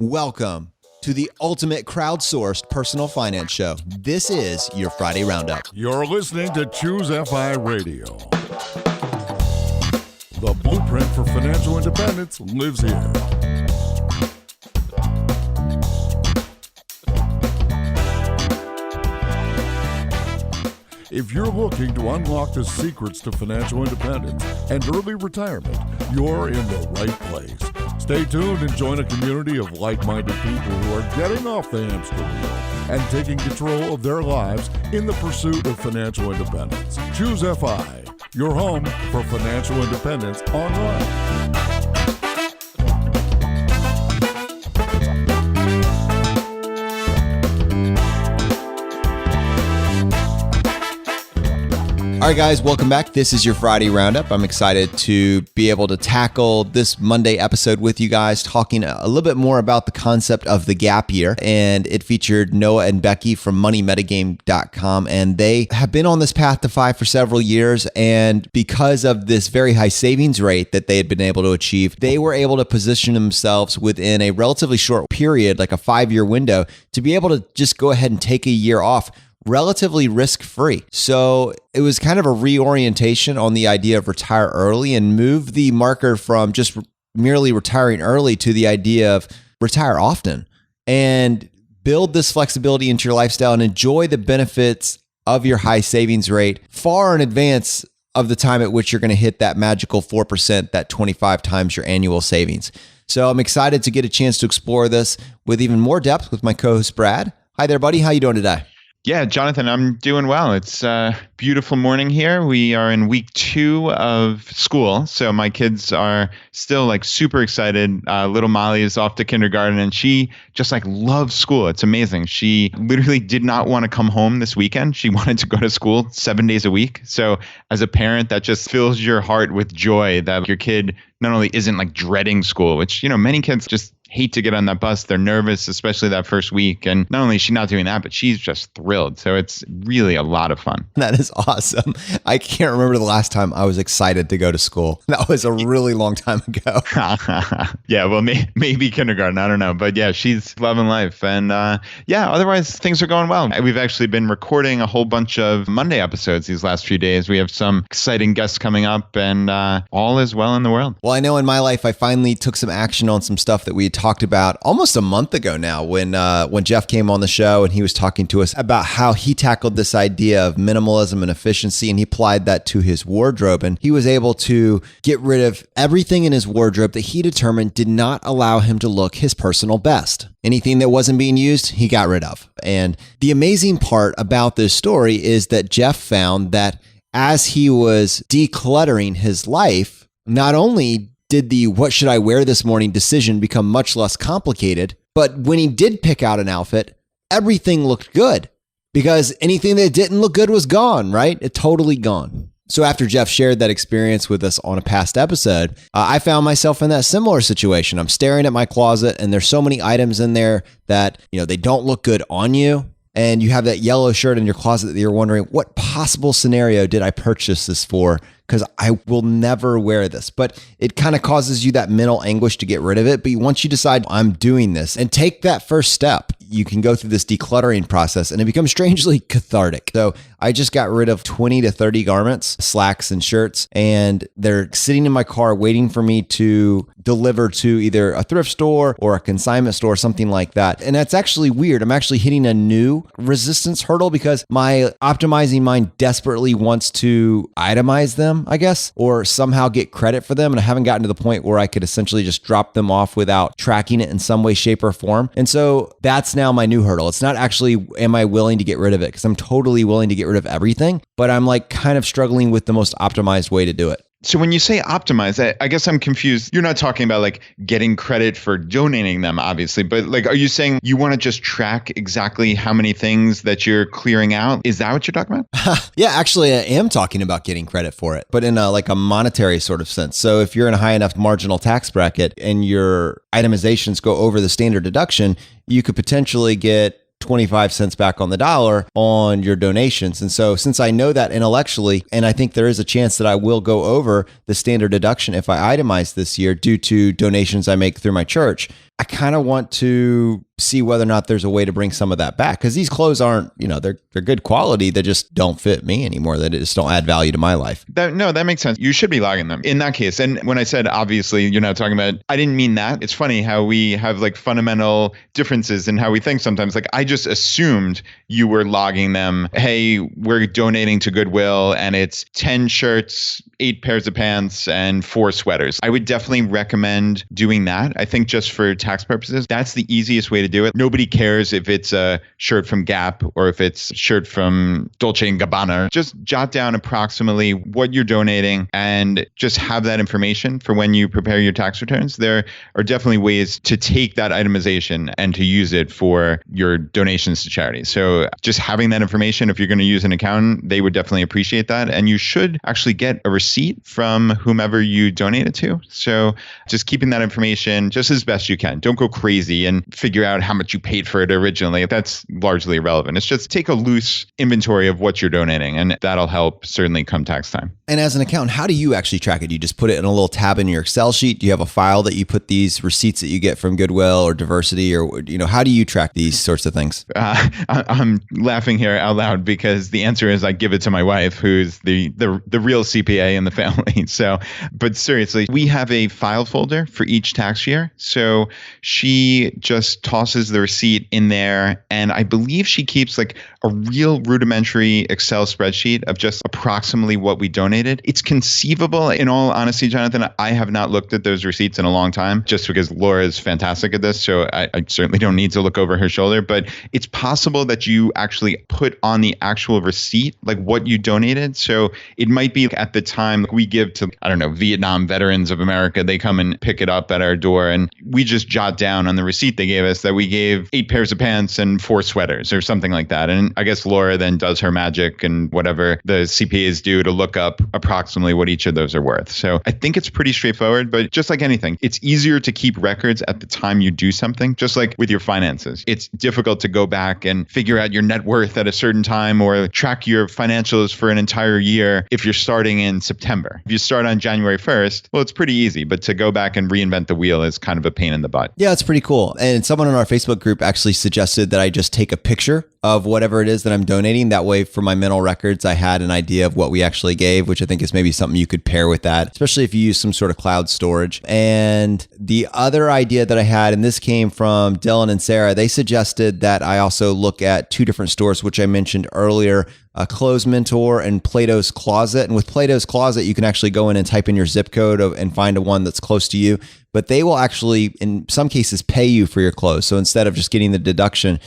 Welcome to the ultimate crowdsourced personal finance show. This is your Friday Roundup. You're listening to Choose FI Radio. The blueprint for financial independence lives here. If you're looking to unlock the secrets to financial independence and early retirement, you're in the right place. Stay tuned and join a community of like-minded people who are getting off the hamster wheel and taking control of their lives in the pursuit of financial independence. Choose FI, your home for financial independence online. All right, guys, welcome back. This is your Friday Roundup. I'm excited to be able to tackle this Monday episode with you guys, talking a little bit more about the concept of the gap year. And it featured Noah and Becky from moneymetagame.com. And they have been on this path to FI for several years. And because of this very high savings rate that they had been able to achieve, they were able to position themselves within a relatively short period, like a 5-year window, to be able to just go ahead and take a year off relatively risk-free. So it was kind of a reorientation on the idea of retire early and move the marker from just merely retiring early to the idea of retire often and build this flexibility into your lifestyle and enjoy the benefits of your high savings rate far in advance of the time at which you're going to hit that magical 4%, that 25 times your annual savings. So I'm excited to get a chance to explore this with even more depth with my co-host Brad. Hi there, buddy. How you doing today? Yeah, Jonathan, I'm doing well. It's a beautiful morning here. We are in week 2 of school. So my kids are still like super excited. Little Molly is off to kindergarten and she just like loves school. It's amazing. She literally did not want to come home this weekend. She wanted to go to school 7 days a week. So as a parent, that just fills your heart with joy that your kid not only isn't like dreading school, which, many kids just hate to get on that bus. They're nervous, especially that first week. And not only is she not doing that, but she's just thrilled. So it's really a lot of fun. That is awesome. I can't remember the last time I was excited to go to school. That was a really long time ago. Yeah, well, maybe kindergarten. I don't know. But yeah, she's loving life. And otherwise things are going well. We've actually been recording a whole bunch of Monday episodes these last few days. We have some exciting guests coming up and all is well in the world. Well, I know in my life, I finally took some action on some stuff that we had talked about almost a month ago now when Geoff came on the show and he was talking to us about how he tackled this idea of minimalism and efficiency, and he applied that to his wardrobe, and he was able to get rid of everything in his wardrobe that he determined did not allow him to look his personal best. Anything that wasn't being used, he got rid of. And the amazing part about this story is that Geoff found that as he was decluttering his life, not only did the what should I wear this morning decision become much less complicated, but when he did pick out an outfit, everything looked good because anything that didn't look good was gone, right? It totally gone. So after Geoff shared that experience with us on a past episode, I found myself in that similar situation. I'm staring at my closet and there's so many items in there that, they don't look good on you. And you have that yellow shirt in your closet that you're wondering, what possible scenario did I purchase this for? Because I will never wear this. But it kind of causes you that mental anguish to get rid of it. But once you decide I'm doing this and take that first step, you can go through this decluttering process and it becomes strangely cathartic. So I just got rid of 20 to 30 garments, slacks and shirts, and they're sitting in my car waiting for me to deliver to either a thrift store or a consignment store, something like that. And that's actually weird. I'm actually hitting a new resistance hurdle because my optimizing mind desperately wants to itemize them, I guess, or somehow get credit for them. And I haven't gotten to the point where I could essentially just drop them off without tracking it in some way, shape, or form. And so that's now my new hurdle. It's not actually, am I willing to get rid of it? Because I'm totally willing to get rid of everything, but I'm like kind of struggling with the most optimized way to do it. So when you say optimize, I guess I'm confused. You're not talking about like getting credit for donating them, obviously, but like, are you saying you want to just track exactly how many things that you're clearing out? Is that what you're talking about? Yeah, actually, I am talking about getting credit for it, but in like a monetary sort of sense. So if you're in a high enough marginal tax bracket and your itemizations go over the standard deduction, you could potentially get 25 cents back on the dollar on your donations. And so since I know that intellectually, and I think there is a chance that I will go over the standard deduction if I itemize this year due to donations I make through my church, I kind of want to see whether or not there's a way to bring some of that back, because these clothes aren't, they're good quality. They just don't fit me anymore. They just don't add value to my life. That makes sense. You should be logging them in that case. And when I said, obviously, you're not talking about, I didn't mean that. It's funny how we have like fundamental differences in how we think sometimes. Like I just assumed you were logging them. Hey, we're donating to Goodwill and it's 10 shirts, 8 pairs of pants, and 4 sweaters. I would definitely recommend doing that. I think just for tax purposes, that's the easiest way to do it. Nobody cares if it's a shirt from Gap or if it's a shirt from Dolce & Gabbana. Just jot down approximately what you're donating and just have that information for when you prepare your tax returns. There are definitely ways to take that itemization and to use it for your donations to charity. So just having that information, if you're going to use an accountant, they would definitely appreciate that. And you should actually get a receipt from whomever you donated to. So just keeping that information just as best you can. Don't go crazy and figure out how much you paid for it originally. That's largely irrelevant. It's just take a loose inventory of what you're donating, and that'll help certainly come tax time. And as an accountant, how do you actually track it? Do you just put it in a little tab in your Excel sheet? Do you have a file that you put these receipts that you get from Goodwill or Diversity, or how do you track these sorts of things? I'm laughing here out loud because the answer is I give it to my wife, who's the real CPA in the family. So, but seriously, we have a file folder for each tax year. So she just tosses the receipt in there, and I believe she keeps like a real rudimentary Excel spreadsheet of just approximately what we donated. It's conceivable, in all honesty, Jonathan, I have not looked at those receipts in a long time just because Laura is fantastic at this. So I certainly don't need to look over her shoulder, but it's possible that you actually put on the actual receipt, like what you donated. So it might be at the time we give to, I don't know, Vietnam Veterans of America, they come and pick it up at our door, and we just jot down on the receipt they gave us that we gave 8 pairs of pants and 4 sweaters or something like that. And I guess Laura then does her magic and whatever the CPAs do to look up approximately what each of those are worth. So I think it's pretty straightforward, but just like anything, it's easier to keep records at the time you do something, just like with your finances. It's difficult to go back and figure out your net worth at a certain time or track your financials for an entire year if you're starting in September. If you start on January 1st, well, it's pretty easy, but to go back and reinvent the wheel is kind of a pain in the butt. Yeah, it's pretty cool. And someone in our Facebook group actually suggested that I just take a picture of whatever it is that I'm donating. That way, for my mental records, I had an idea of what we actually gave, which I think is maybe something you could pair with that, especially if you use some sort of cloud storage. And the other idea that I had, and this came from Dylan and Sarah, they suggested that I also look at 2 different stores, which I mentioned earlier, Clothes Mentor and Plato's Closet. And with Plato's Closet, you can actually go in and type in your zip code and find a one that's close to you. But they will actually, in some cases, pay you for your clothes. So instead of just getting the deduction,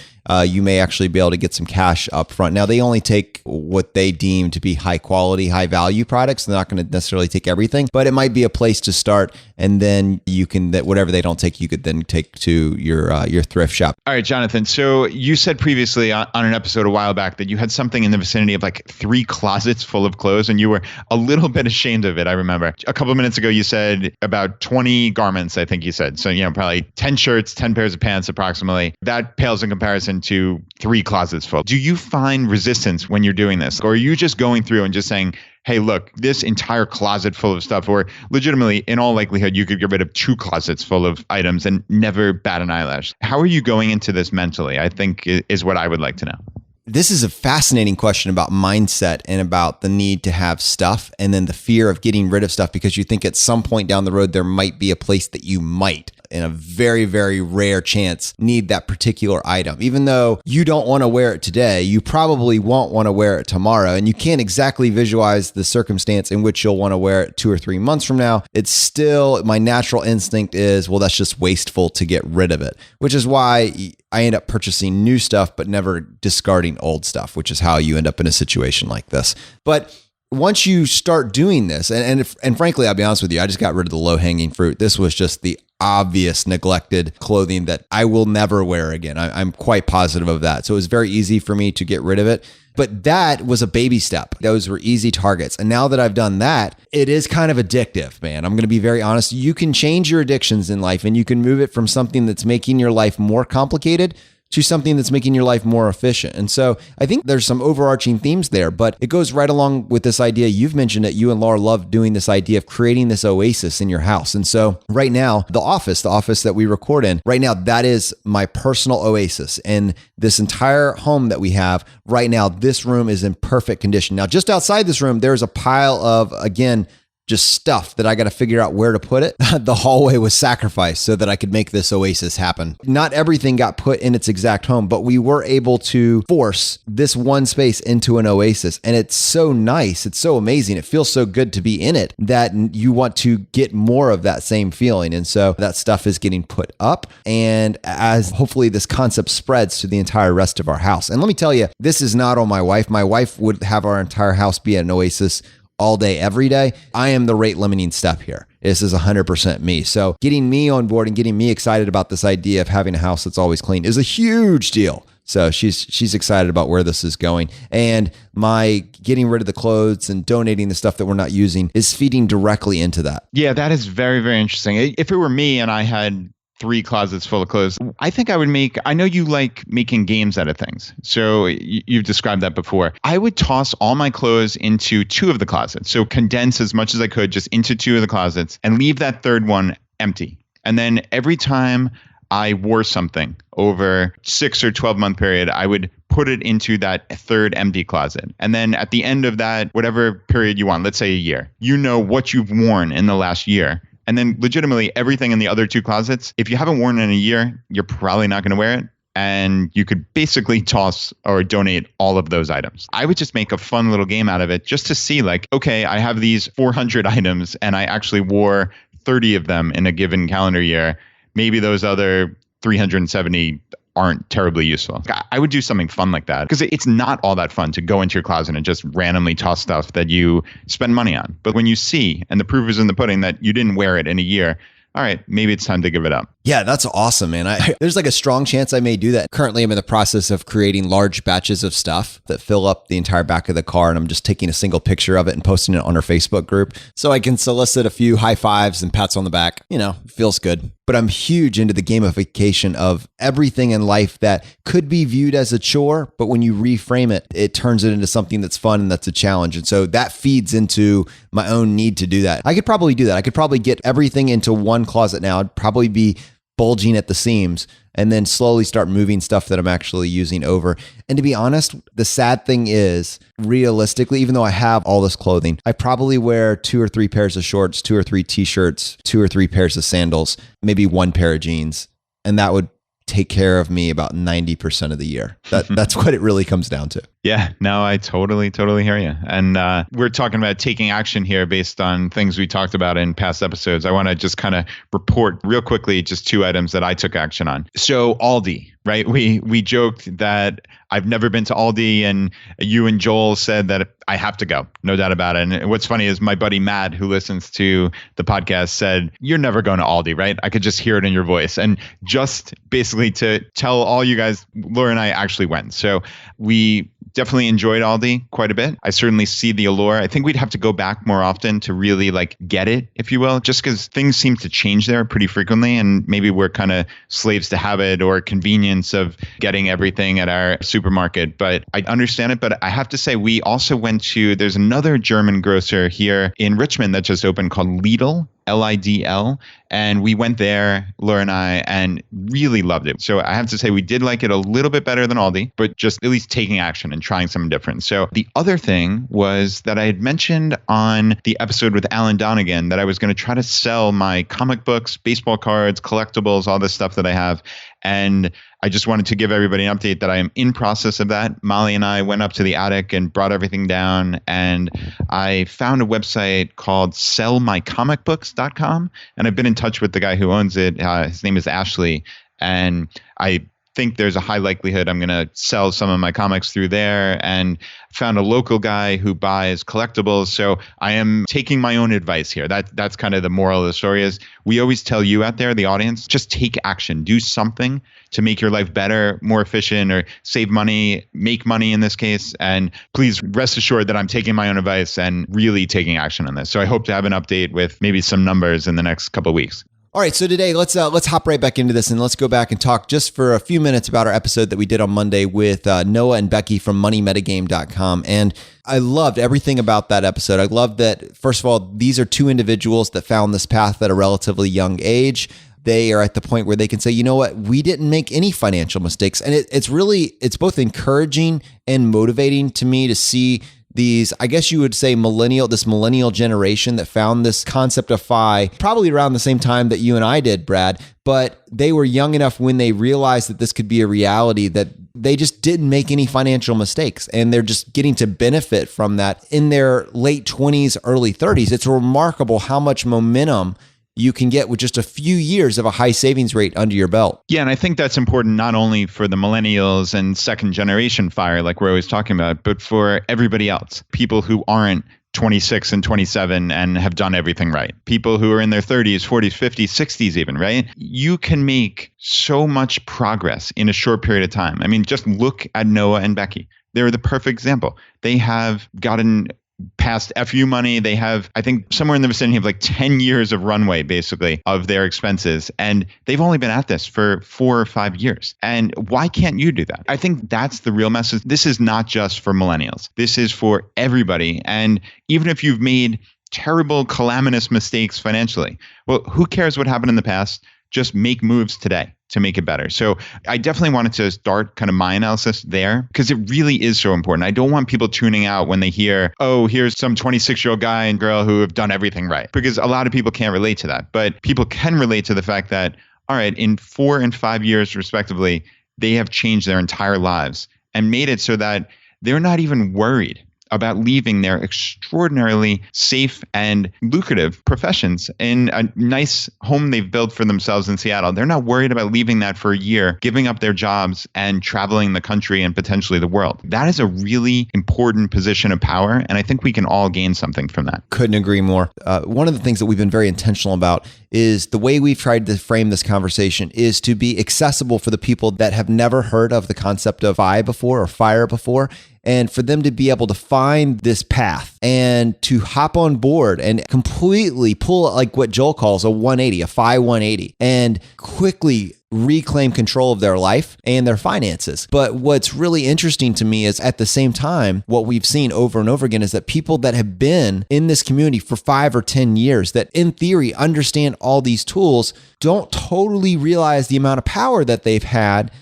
you may actually be able to get some cash up front. Now, they only take what they deem to be high quality, high value products. They're not going to necessarily take everything, but it might be a place to start. And then you can, that whatever they don't take, you could then take to your thrift shop. All right, Jonathan. So you said previously on an episode a while back that you had something in the vicinity of like 3 closets full of clothes, and you were a little bit ashamed of it. I remember a couple of minutes ago, you said about 20 garments, I think you said. So, probably 10 shirts, 10 pairs of pants approximately. That pales in comparison to 3 closets full. Do you find resistance when you're doing this? Or are you just going through and just saying, hey, look, this entire closet full of stuff, or legitimately, in all likelihood, you could get rid of 2 closets full of items and never bat an eyelash? How are you going into this mentally? I think is what I would like to know. This is a fascinating question about mindset and about the need to have stuff and then the fear of getting rid of stuff because you think at some point down the road, there might be a place that you might, in a very, very rare chance, need that particular item. Even though you don't want to wear it today, you probably won't want to wear it tomorrow. And you can't exactly visualize the circumstance in which you'll want to wear it 2 or 3 months from now. It's still, my natural instinct is, well, that's just wasteful to get rid of it, which is why I end up purchasing new stuff, but never discarding old stuff, which is how you end up in a situation like this. But once you start doing this, and frankly, I'll be honest with you, I just got rid of the low-hanging fruit. This was just the obvious neglected clothing that I will never wear again. I'm quite positive of that. So it was very easy for me to get rid of it. But that was a baby step. Those were easy targets. And now that I've done that, it is kind of addictive, man. I'm going to be very honest. You can change your addictions in life and you can move it from something that's making your life more complicated to something that's making your life more efficient. And so I think there's some overarching themes there, but it goes right along with this idea. You've mentioned that you and Laura love doing this idea of creating this oasis in your house. And so right now, the office that we record in, right now, that is my personal oasis. And this entire home that we have right now, this room is in perfect condition. Now, just outside this room, there's a pile of, again, just stuff that I got to figure out where to put it. The hallway was sacrificed so that I could make this oasis happen. Not everything got put in its exact home, but we were able to force this one space into an oasis. And it's so nice. It's so amazing. It feels so good to be in it that you want to get more of that same feeling. And so that stuff is getting put up. And as hopefully this concept spreads to the entire rest of our house. And let me tell you, this is not on my wife. My wife would have our entire house be an oasis all day, every day. I am the rate limiting step here. This is 100% me. So getting me on board and getting me excited about this idea of having a house that's always clean is a huge deal. So she's excited about where this is going. And my getting rid of the clothes and donating the stuff that we're not using is feeding directly into that. Yeah, that is very, very interesting. If it were me and I had 3 closets full of clothes, I think I know you like making games out of things. So you've described that before. I would toss all my clothes into 2 of the closets. So condense as much as I could just into 2 of the closets and leave that third one empty. And then every time I wore something over 6 or 12 month period, I would put it into that third empty closet. And then at the end of that, whatever period you want, let's say a year, you know what you've worn in the last year. And then legitimately everything in the other 2 closets, if you haven't worn it in a year, you're probably not going to wear it. And you could basically toss or donate all of those items. I would just make a fun little game out of it just to see like, okay, I have these 400 items and I actually wore 30 of them in a given calendar year. Maybe those other 370 aren't terribly useful. I would do something fun like that because it's not all that fun to go into your closet and just randomly toss stuff that you spend money on. But when you see, and the proof is in the pudding, that you didn't wear it in a year, all right, maybe it's time to give it up. Yeah, that's awesome, man. There's like a strong chance I may do that. Currently, I'm in the process of creating large batches of stuff that fill up the entire back of the car, and I'm just taking a single picture of it and posting it on our Facebook group so I can solicit a few high fives and pats on the back. You know, feels good. But I'm huge into the gamification of everything in life that could be viewed as a chore, but when you reframe it, it turns it into something that's fun and that's a challenge. And so that feeds into my own need to do that. I could probably do that. I could probably get everything into one closet now. I'd probably be bulging at the seams and then slowly start moving stuff that I'm actually using over. And to be honest, the sad thing is, realistically, even though I have all this clothing, I probably wear 2 or 3 pairs of shorts, 2 or 3 t-shirts, 2 or 3 pairs of sandals, maybe 1 pair of jeans. And that would take care of me about 90% of the year. That's what it really comes down to. Yeah, no, I totally hear you. And we're talking about taking action here based on things we talked about in past episodes. I want to just kind of report real quickly just 2 items that I took action on. So Aldi, right? We joked that I've never been to Aldi, and you and Joel said that I have to go, no doubt about it. And what's funny is my buddy Matt, who listens to the podcast, said, "You're never going to Aldi, right?" I could just hear it in your voice. And just basically to tell all you guys, Laura and I actually went. So we definitely enjoyed Aldi quite a bit. I certainly see the allure. I think we'd have to go back more often to really like get it, if you will, just because things seem to change there pretty frequently. And maybe we're kind of slaves to habit or convenience of getting everything at our supermarket. But I understand it. But I have to say, we also went to, there's another German grocer here in Richmond that just opened called Lidl. Lidl. And we went there, Laura and I, and really loved it. So I have to say we did like it a little bit better than Aldi, but just at least taking action and trying something different. So the other thing was that I had mentioned on the episode with Alan Donegan that I was going to try to sell my comic books, baseball cards, collectibles, all this stuff that I have. And I just wanted to give everybody an update that I am in process of that. Molly and I went up to the attic and brought everything down, and I found a website called sellmycomicbooks.com, and I've been in touch with the guy who owns it. His name is Ashley, and I think there's a high likelihood I'm going to sell some of my comics through there, and found a local guy who buys collectibles. So I am taking my own advice here. That's kind of the moral of the story is we always tell you out there, the audience, just take action, do something to make your life better, more efficient, or save money, make money in this case. And please rest assured that I'm taking my own advice and really taking action on this. So I hope to have an update with maybe some numbers in the next couple of weeks. All right, so today let's hop right back into this and let's go back and talk just for a few minutes about our episode that we did on Monday with Noah and Becky from moneymetagame.com. And I loved everything about that episode. I loved that, first of all, these are two individuals that found this path at a relatively young age. They are at the point where they can say, you know what, we didn't make any financial mistakes. And it's both encouraging and motivating to me to see these, I guess you would say this millennial generation that found this concept of FI probably around the same time that you and I did, Brad, but they were young enough when they realized that this could be a reality that they just didn't make any financial mistakes and they're just getting to benefit from that in their late 20s, early 30s. It's remarkable how much momentum you can get with just a few years of a high savings rate under your belt. Yeah, and I think that's important not only for the millennials and second generation FIRE, like we're always talking about, but for everybody else. People who aren't 26 and 27 and have done everything right. People who are in their 30s, 40s, 50s, 60s even, right? You can make so much progress in a short period of time. I mean, just look at Noah and Becky. They're the perfect example. They have gotten past FU money. They have, I think, somewhere in the vicinity of like 10 years of runway, basically, of their expenses. And they've only been at this for 4 or 5 years. And why can't you do that? I think that's the real message. This is not just for millennials. This is for everybody. And even if you've made terrible, calamitous mistakes financially, well, who cares what happened in the past? Just make moves today to make it better. So I definitely wanted to start kind of my analysis there because it really is so important. I don't want people tuning out when they hear, oh, here's some 26-year-old guy and girl who have done everything right, because a lot of people can't relate to that. But people can relate to the fact that, all right, in 4 and 5 years respectively, they have changed their entire lives and made it so that they're not even worried about leaving their extraordinarily safe and lucrative professions in a nice home they've built for themselves in Seattle. They're not worried about leaving that for a year, giving up their jobs and traveling the country and potentially the world. That is a really important position of power, and I think we can all gain something from that. Couldn't agree more. One of the things that we've been very intentional about is the way we've tried to frame this conversation is to be accessible for the people that have never heard of the concept of FI before or FIRE before, and for them to be able to find this path and to hop on board and completely pull like what Joel calls a 180, a FI 180, and quickly reclaim control of their life and their finances. But what's really interesting to me is at the same time, what we've seen over and over again is that people that have been in this community for 5 or 10 years that in theory understand all these tools don't totally realize the amount of power that they've had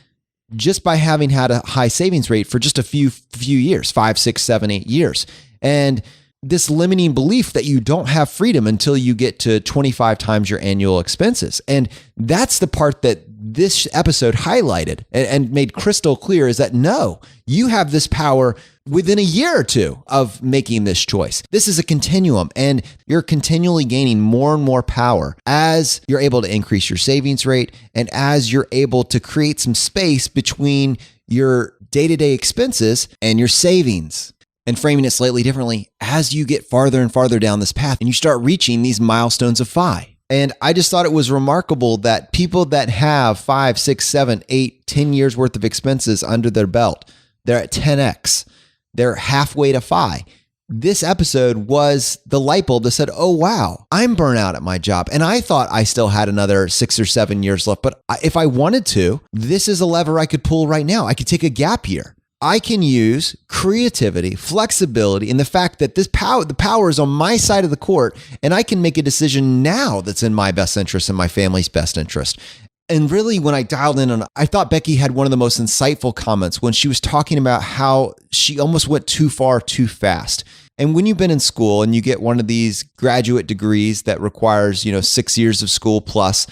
just by having had a high savings rate for just a few years, 5, 6, 7, 8 years. And this limiting belief that you don't have freedom until you get to 25 times your annual expenses. And that's the part that this episode highlighted and made crystal clear is that no, you have this power within a year or two of making this choice. This is a continuum, and you're continually gaining more and more power as you're able to increase your savings rate and as you're able to create some space between your day-to-day expenses and your savings. And framing it slightly differently, as you get farther and farther down this path and you start reaching these milestones of FI. And I just thought it was remarkable that people that have 5, 6, 7, 8, 10 years worth of expenses under their belt, they're at 10x. They're halfway to FI. This episode was the light bulb that said, oh, wow, I'm burnt out at my job. And I thought I still had another 6 or 7 years left. But if I wanted to, this is a lever I could pull right now. I could take a gap year. I can use creativity, flexibility, and the fact that the power is on my side of the court, and I can make a decision now that's in my best interest and my family's best interest. And really, when I dialed in on, I thought Becky had one of the most insightful comments when she was talking about how she almost went too far too fast. And when you've been in school and you get one of these graduate degrees that requires, 6 years of school plus,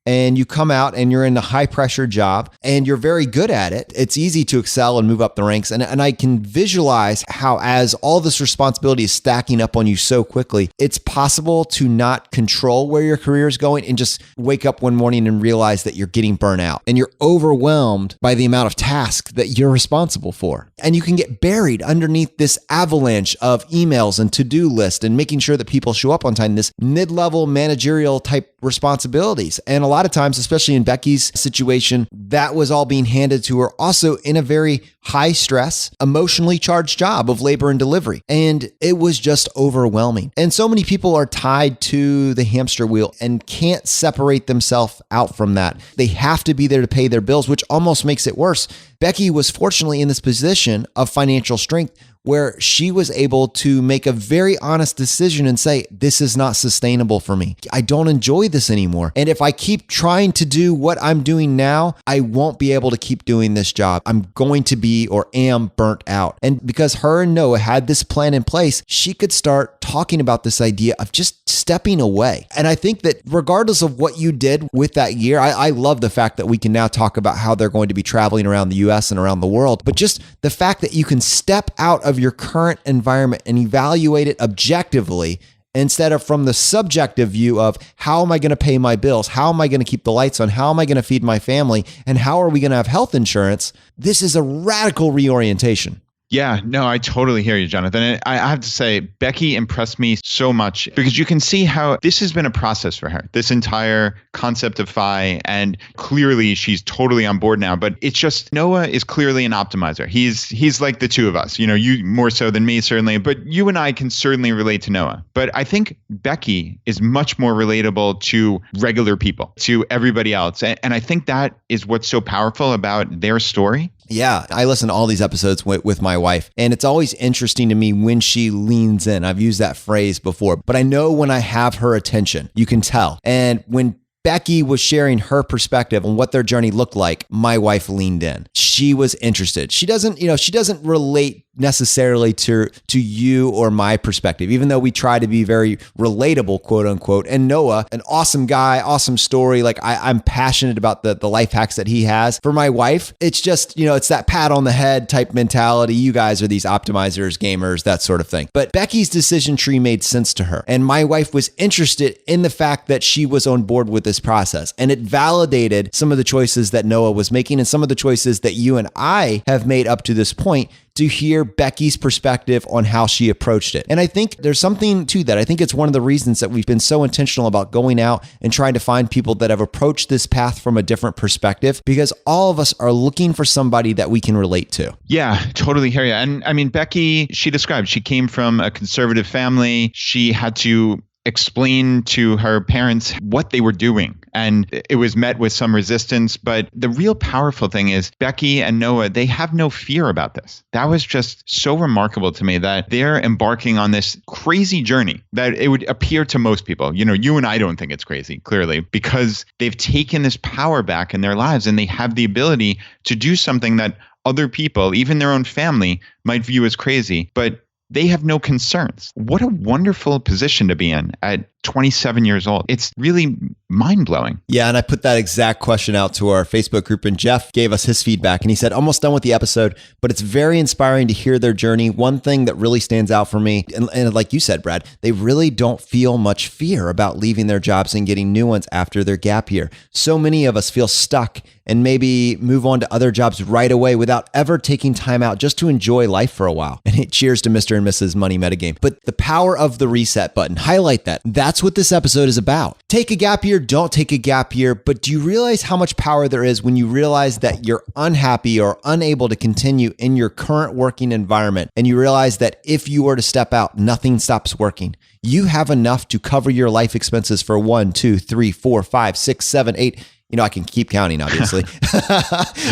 and you come out and you're in a high pressure job and you're very good at it, it's easy to excel and move up the ranks. And I can visualize how as all this responsibility is stacking up on you so quickly, it's possible to not control where your career is going and just wake up one morning and realize that you're getting burnt out and you're overwhelmed by the amount of tasks that you're responsible for. And you can get buried underneath this avalanche of emails and to-do list and making sure that people show up on time, this mid-level managerial type responsibilities. And a lot lot of times, especially in Becky's situation, that was all being handed to her also in a very high stress, emotionally charged job of labor and delivery. And it was just overwhelming. And so many people are tied to the hamster wheel and can't separate themselves out from that. They have to be there to pay their bills, which almost makes it worse. Becky was fortunately in this position of financial strength where she was able to make a very honest decision and say, this is not sustainable for me. I don't enjoy this anymore. And if I keep trying to do what I'm doing now, I won't be able to keep doing this job. I'm going to be or am burnt out. And because her and Noah had this plan in place, she could start talking about this idea of just stepping away. And I think that regardless of what you did with that year, I love the fact that we can now talk about how they're going to be traveling around the US and around the world, but just the fact that you can step out of your current environment and evaluate it objectively instead of from the subjective view of how am I going to pay my bills? How am I going to keep the lights on? How am I going to feed my family? And how are we going to have health insurance? This is a radical reorientation. Yeah, no, I totally hear you, Jonathan. And I have to say, Becky impressed me so much because you can see how this has been a process for her, this entire concept of FI. And clearly she's totally on board now. But it's just Noah is clearly an optimizer. He's like the two of us, you more so than me, certainly. But you and I can certainly relate to Noah. But I think Becky is much more relatable to regular people, to everybody else. And I think that is what's so powerful about their story. Yeah, I listen to all these episodes with my wife, and it's always interesting to me when she leans in. I've used that phrase before, but I know when I have her attention, you can tell. And when Becky was sharing her perspective on what their journey looked like, my wife leaned in. She was interested. She doesn't relate necessarily to you or my perspective, even though we try to be very relatable, quote unquote. And Noah, an awesome guy, awesome story. Like I'm passionate about the life hacks that he has. For my wife, it's just, it's that pat on the head type mentality. You guys are these optimizers, gamers, that sort of thing. But Becky's decision tree made sense to her. And my wife was interested in the fact that she was on board with this process. And it validated some of the choices that Noah was making and some of the choices that you and I have made up to this point, to hear Becky's perspective on how she approached it. And I think there's something to that. I think it's one of the reasons that we've been so intentional about going out and trying to find people that have approached this path from a different perspective, because all of us are looking for somebody that we can relate to. Yeah, totally hear you. And I mean, Becky, she described, she came from a conservative family. She had to explain to her parents what they were doing. And it was met with some resistance. But the real powerful thing is Becky and Noah, they have no fear about this. That was just so remarkable to me that they're embarking on this crazy journey that it would appear to most people. You and I don't think it's crazy, clearly, because they've taken this power back in their lives and they have the ability to do something that other people, even their own family, might view as crazy. But they have no concerns. What a wonderful position to be in at 27 years old. It's really mind-blowing. Yeah, and I put that exact question out to our Facebook group, and Geoff gave us his feedback, and he said, almost done with the episode, but it's very inspiring to hear their journey. One thing that really stands out for me, and like you said, Brad, they really don't feel much fear about leaving their jobs and getting new ones after their gap year. So many of us feel stuck and maybe move on to other jobs right away without ever taking time out just to enjoy life for a while. And cheers to Mr. and Mrs. Money Metagame. But the power of the reset button, highlight that. That's what this episode is about. Take a gap year, don't take a gap year, but do you realize how much power there is when you realize that you're unhappy or unable to continue in your current working environment, and you realize that if you were to step out, nothing stops working. You have enough to cover your life expenses for 1, 2, 3, 4, 5, 6, 7, 8. I can keep counting, obviously.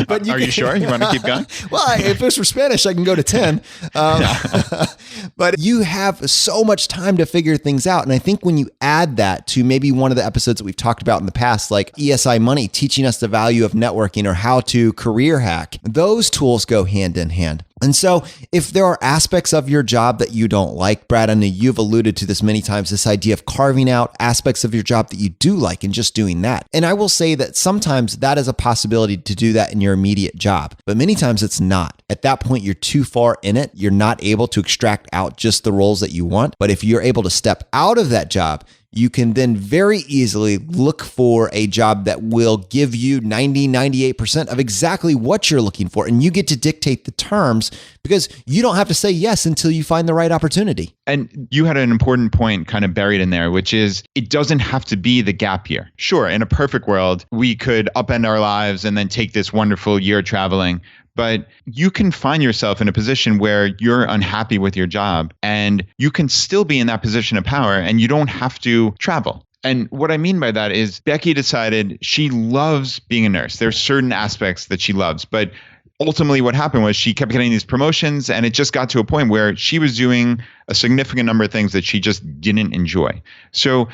But you sure you want to keep going? Well, if it's for Spanish, I can go to 10. But you have so much time to figure things out. And I think when you add that to maybe one of the episodes that we've talked about in the past, like ESI Money, teaching us the value of networking or how to career hack, those tools go hand in hand. And so if there are aspects of your job that you don't like, Brad, I know you've alluded to this many times, this idea of carving out aspects of your job that you do like and just doing that. And I will say that sometimes that is a possibility to do that in your immediate job, but many times it's not. At that point, you're too far in it. You're not able to extract out just the roles that you want. But if you're able to step out of that job, you can then very easily look for a job that will give you 98% of exactly what you're looking for. And you get to dictate the terms because you don't have to say yes until you find the right opportunity. And you had an important point kind of buried in there, which is it doesn't have to be the gap year. Sure, in a perfect world, we could upend our lives and then take this wonderful year traveling. But you can find yourself in a position where you're unhappy with your job and you can still be in that position of power and you don't have to travel. And what I mean by that is Becky decided she loves being a nurse. There's certain aspects that she loves, but ultimately what happened was she kept getting these promotions and it just got to a point where she was doing a significant number of things that she just didn't enjoy. So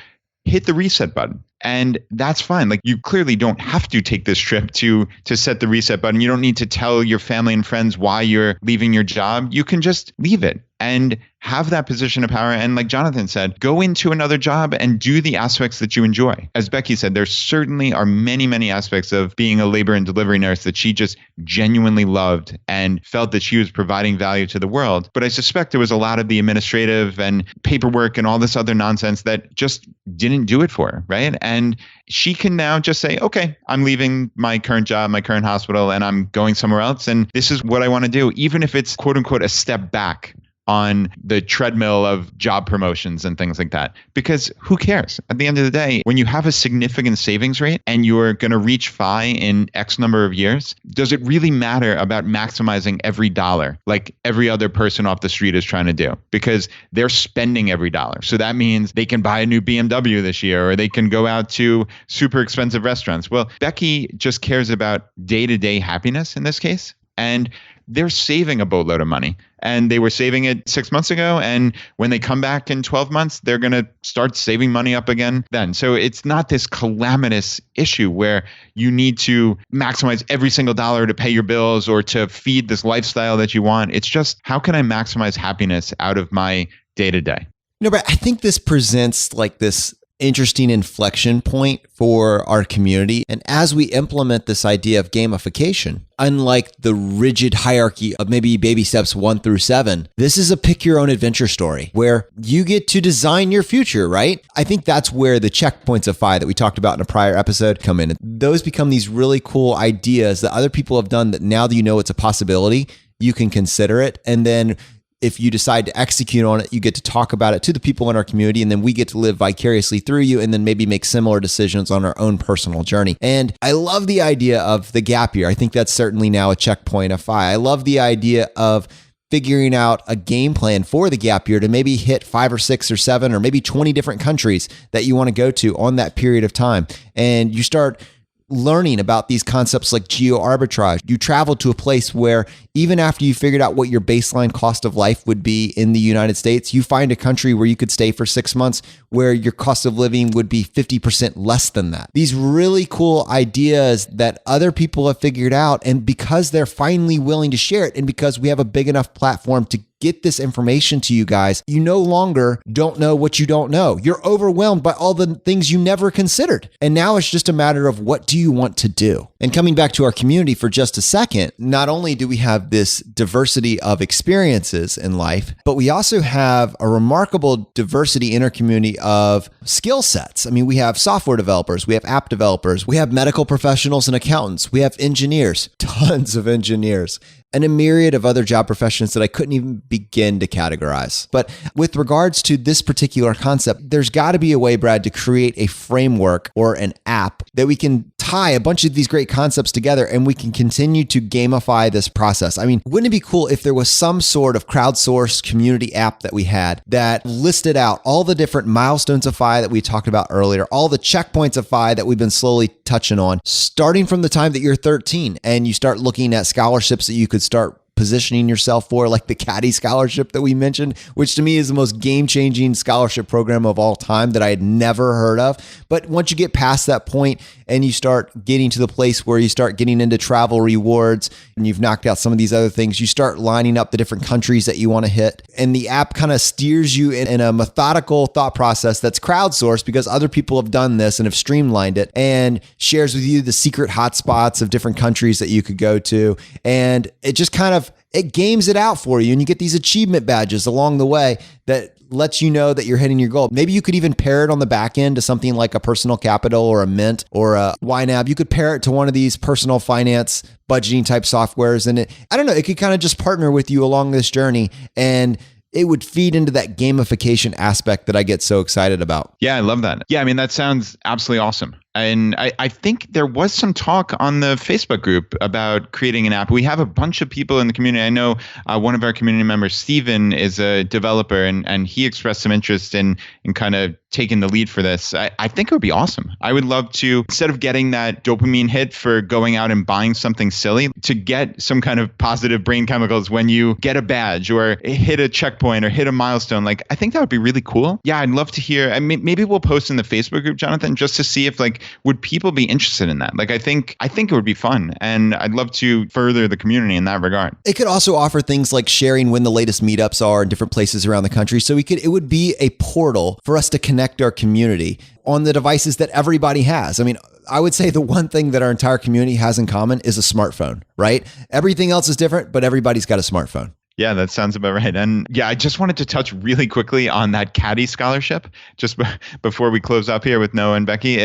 hit the reset button. And that's fine. Like, you clearly don't have to take this trip to set the reset button. You don't need to tell your family and friends why you're leaving your job. You can just leave it and have that position of power. And like Jonathan said, go into another job and do the aspects that you enjoy. As Becky said, there certainly are many, many aspects of being a labor and delivery nurse that she just genuinely loved and felt that she was providing value to the world. But I suspect there was a lot of the administrative and paperwork and all this other nonsense that just didn't do it for her, right? And she can now just say, okay, I'm leaving my current job, my current hospital, and I'm going somewhere else. And this is what I want to do, even if it's quote unquote a step back on the treadmill of job promotions and things like that. Because who cares? At the end of the day, when you have a significant savings rate and you're going to reach FI in X number of years, does it really matter about maximizing every dollar like every other person off the street is trying to do? Because they're spending every dollar. So that means they can buy a new BMW this year, or they can go out to super expensive restaurants. Well, Becky just cares about day-to-day happiness in this case. And they're saving a boatload of money. And they were saving it 6 months ago. And when they come back in 12 months, they're going to start saving money up again then. So it's not this calamitous issue where you need to maximize every single dollar to pay your bills or to feed this lifestyle that you want. It's just, how can I maximize happiness out of my day-to-day? No, but I think this presents like this interesting inflection point for our community. And as we implement this idea of gamification, unlike the rigid hierarchy of maybe baby steps 1 through 7, this is a pick your own adventure story where you get to design your future, right? I think that's where the checkpoints of FI that we talked about in a prior episode come in. Those become these really cool ideas that other people have done that now that you know it's a possibility, you can consider it. And then if you decide to execute on it, you get to talk about it to the people in our community, and then we get to live vicariously through you and then maybe make similar decisions on our own personal journey. And I love the idea of the gap year. I think that's certainly now a checkpoint of FI. I love the idea of figuring out a game plan for the gap year to maybe hit 5 or 6 or 7 or maybe 20 different countries that you want to go to on that period of time. And you start learning about these concepts like geo arbitrage. You travel to a place where even after you figured out what your baseline cost of life would be in the United States, you find a country where you could stay for 6 months where your cost of living would be 50% less than that. These really cool ideas that other people have figured out, and because they're finally willing to share it, and because we have a big enough platform to get this information to you guys, you no longer don't know what you don't know. You're overwhelmed by all the things you never considered. And now it's just a matter of what do you want to do? And coming back to our community for just a second, not only do we have this diversity of experiences in life, but we also have a remarkable diversity in our community of skill sets. I mean, we have software developers, we have app developers, we have medical professionals and accountants, we have engineers, tons of engineers, and a myriad of other job professions that I couldn't even begin to categorize. But with regards to this particular concept, there's got to be a way, Brad, to create a framework or an app that we can tie a bunch of these great concepts together and we can continue to gamify this process. I mean, wouldn't it be cool if there was some sort of crowdsourced community app that we had that listed out all the different milestones of FI that we talked about earlier, all the checkpoints of FI that we've been slowly touching on, starting from the time that you're 13 and you start looking at scholarships that you could start positioning yourself for, like the Caddy Scholarship that we mentioned, which to me is the most game-changing scholarship program of all time that I had never heard of. But once you get past that point and you start getting to the place where you start getting into travel rewards and you've knocked out some of these other things, you start lining up the different countries that you want to hit. And the app kind of steers you in a methodical thought process that's crowdsourced because other people have done this and have streamlined it, and shares with you the secret hotspots of different countries that you could go to. And it just kind of it games it out for you, and you get these achievement badges along the way that lets you know that you're hitting your goal. Maybe you could even pair it on the back end to something like a Personal Capital or a Mint or a YNAB. You could pair it to one of these personal finance budgeting type softwares. And it could kind of just partner with you along this journey, and it would feed into that gamification aspect that I get so excited about. Yeah, I love that. Yeah, I mean, that sounds absolutely awesome. And I think there was some talk on the Facebook group about creating an app. We have a bunch of people in the community. I know one of our community members, Steven, is a developer, and he expressed some interest in kind of taking the lead for this. I think it would be awesome. I would love to, instead of getting that dopamine hit for going out and buying something silly, to get some kind of positive brain chemicals when you get a badge or hit a checkpoint or hit a milestone. Like, I think that would be really cool. Yeah, I'd love to hear. I mean, maybe we'll post in the Facebook group, Jonathan, just to see if would people be interested in that? I think it would be fun, and I'd love to further the community in that regard. It could also offer things like sharing when the latest meetups are in different places around the country. So it would be a portal for us to connect our community on the devices that everybody has. I mean, I would say the one thing that our entire community has in common is a smartphone, right? Everything else is different, but everybody's got a smartphone. Yeah, that sounds about right. And yeah, I just wanted to touch really quickly on that caddy scholarship just before we close up here with Noah and Becky.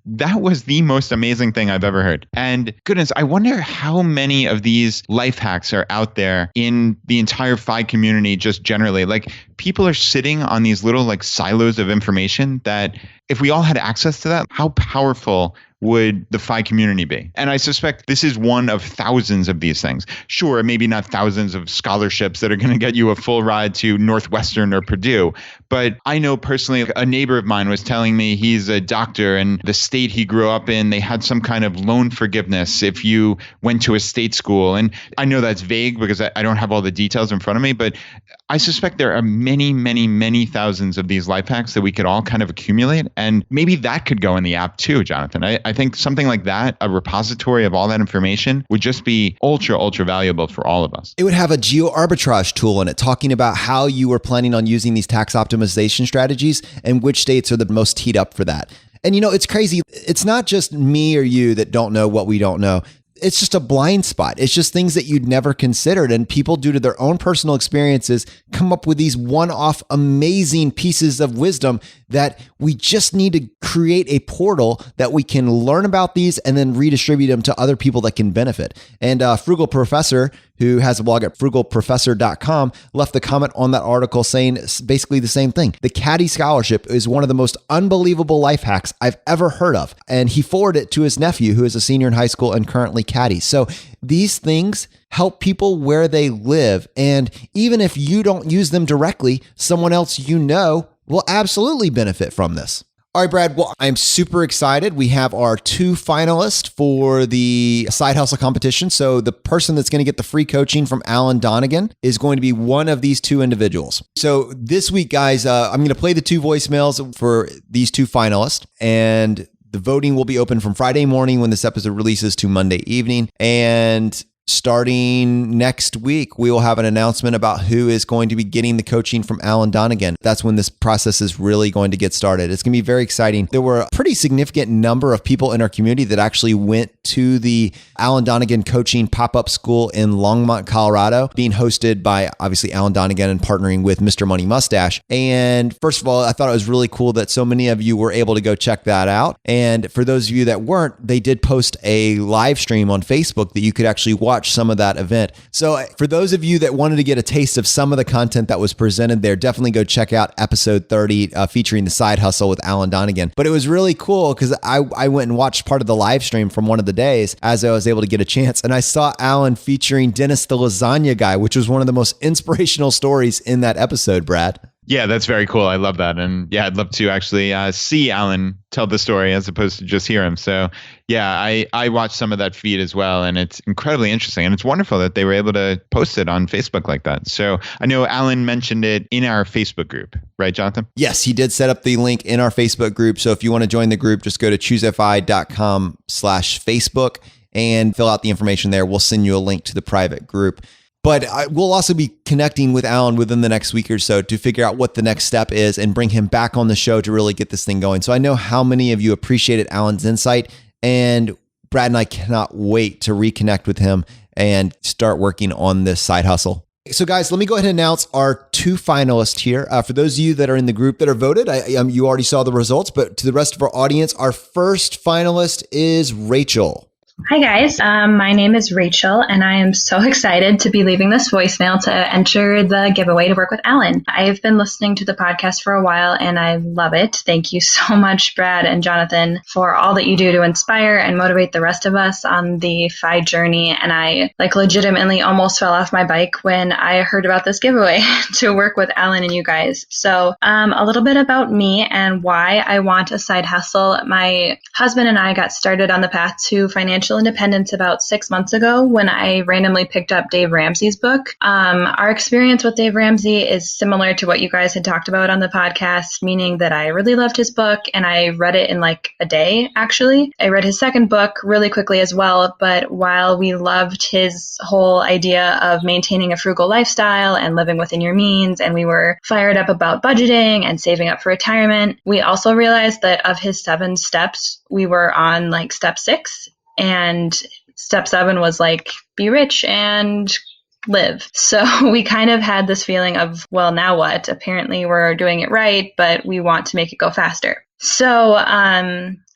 That was the most amazing thing I've ever heard. And goodness, I wonder how many of these life hacks are out there in the entire FI community just generally. People are sitting on these little silos of information that if we all had access to that, how powerful would the FI community be? And I suspect this is one of thousands of these things. Sure, maybe not thousands of scholarships that are going to get you a full ride to Northwestern or Purdue, but I know personally a neighbor of mine was telling me he's a doctor, and the state he grew up in, they had some kind of loan forgiveness if you went to a state school. And I know that's vague because I don't have all the details in front of me, but I suspect there are many, many, many thousands of these life hacks that we could all kind of accumulate. And maybe that could go in the app too, Jonathan. I think something like that, a repository of all that information, would just be ultra, ultra valuable for all of us. It would have a geo arbitrage tool in it, talking about how you were planning on using these tax optimization strategies and which states are the most teed up for that. And it's crazy. It's not just me or you that don't know what we don't know. It's just a blind spot. It's just things that you'd never considered. And people, due to their own personal experiences, come up with these one-off amazing pieces of wisdom that we just need to create a portal that we can learn about these and then redistribute them to other people that can benefit. And Frugal Professor, who has a blog at frugalprofessor.com, left a comment on that article saying basically the same thing. The Caddy Scholarship is one of the most unbelievable life hacks I've ever heard of. And he forwarded it to his nephew, who is a senior in high school and currently caddy. So these things help people where they live. And even if you don't use them directly, someone else will absolutely benefit from this. All right, Brad. Well, I'm super excited. We have our 2 finalists for the side hustle competition. So the person that's going to get the free coaching from Alan Donegan is going to be one of these 2 individuals. So this week, guys, I'm going to play the 2 voicemails for these 2 finalists, and the voting will be open from Friday morning when this episode releases to Monday evening. And starting next week, we will have an announcement about who is going to be getting the coaching from Alan Donegan. That's when this process is really going to get started. It's going to be very exciting. There were a pretty significant number of people in our community that actually went to the Alan Donegan coaching pop-up school in Longmont, Colorado, being hosted by obviously Alan Donegan and partnering with Mr. Money Mustache. And first of all, I thought it was really cool that so many of you were able to go check that out. And for those of you that weren't, they did post a live stream on Facebook that you could actually watch some of that event. So for those of you that wanted to get a taste of some of the content that was presented there, definitely go check out episode 30 featuring the side hustle with Alan Donegan. But it was really cool because I went and watched part of the live stream from one of the days as I was able to get a chance. And I saw Alan featuring Dennis the Lasagna Guy, which was one of the most inspirational stories in that episode, Brad. Yeah, that's very cool. I love that. And yeah, I'd love to actually see Alan tell the story as opposed to just hear him. So yeah, I watched some of that feed as well, and it's incredibly interesting. And it's wonderful that they were able to post it on Facebook like that. So I know Alan mentioned it in our Facebook group, right, Jonathan? Yes, he did set up the link in our Facebook group. So if you want to join the group, just go to choosefi.com/Facebook and fill out the information there. We'll send you a link to the private group. But we'll also be connecting with Alan within the next week or so to figure out what the next step is and bring him back on the show to really get this thing going. So I know how many of you appreciated Alan's insight, and Brad and I cannot wait to reconnect with him and start working on this side hustle. So guys, let me go ahead and announce our 2 finalists here. For those of you that are in the group that are voted, you already saw the results, but to the rest of our audience, our first finalist is Rachel. Hi guys, my name is Rachel and I am so excited to be leaving this voicemail to enter the giveaway to work with Alan. I've been listening to the podcast for a while and I love it. Thank you so much, Brad and Jonathan, for all that you do to inspire and motivate the rest of us on the FI journey. And I legitimately almost fell off my bike when I heard about this giveaway to work with Alan and you guys. So a little bit about me and why I want a side hustle. My husband and I got started on the path to financial independence about 6 months ago when I randomly picked up Dave Ramsey's book. Our experience with Dave Ramsey is similar to what you guys had talked about on the podcast, meaning that I really loved his book and I read it in a day, actually. I read his second book really quickly as well, but while we loved his whole idea of maintaining a frugal lifestyle and living within your means, and we were fired up about budgeting and saving up for retirement, we also realized that of his 7 steps, we were on step 6. And step 7 was be rich and live. So we kind of had this feeling of, well, now what? Apparently we're doing it right, but we want to make it go faster. So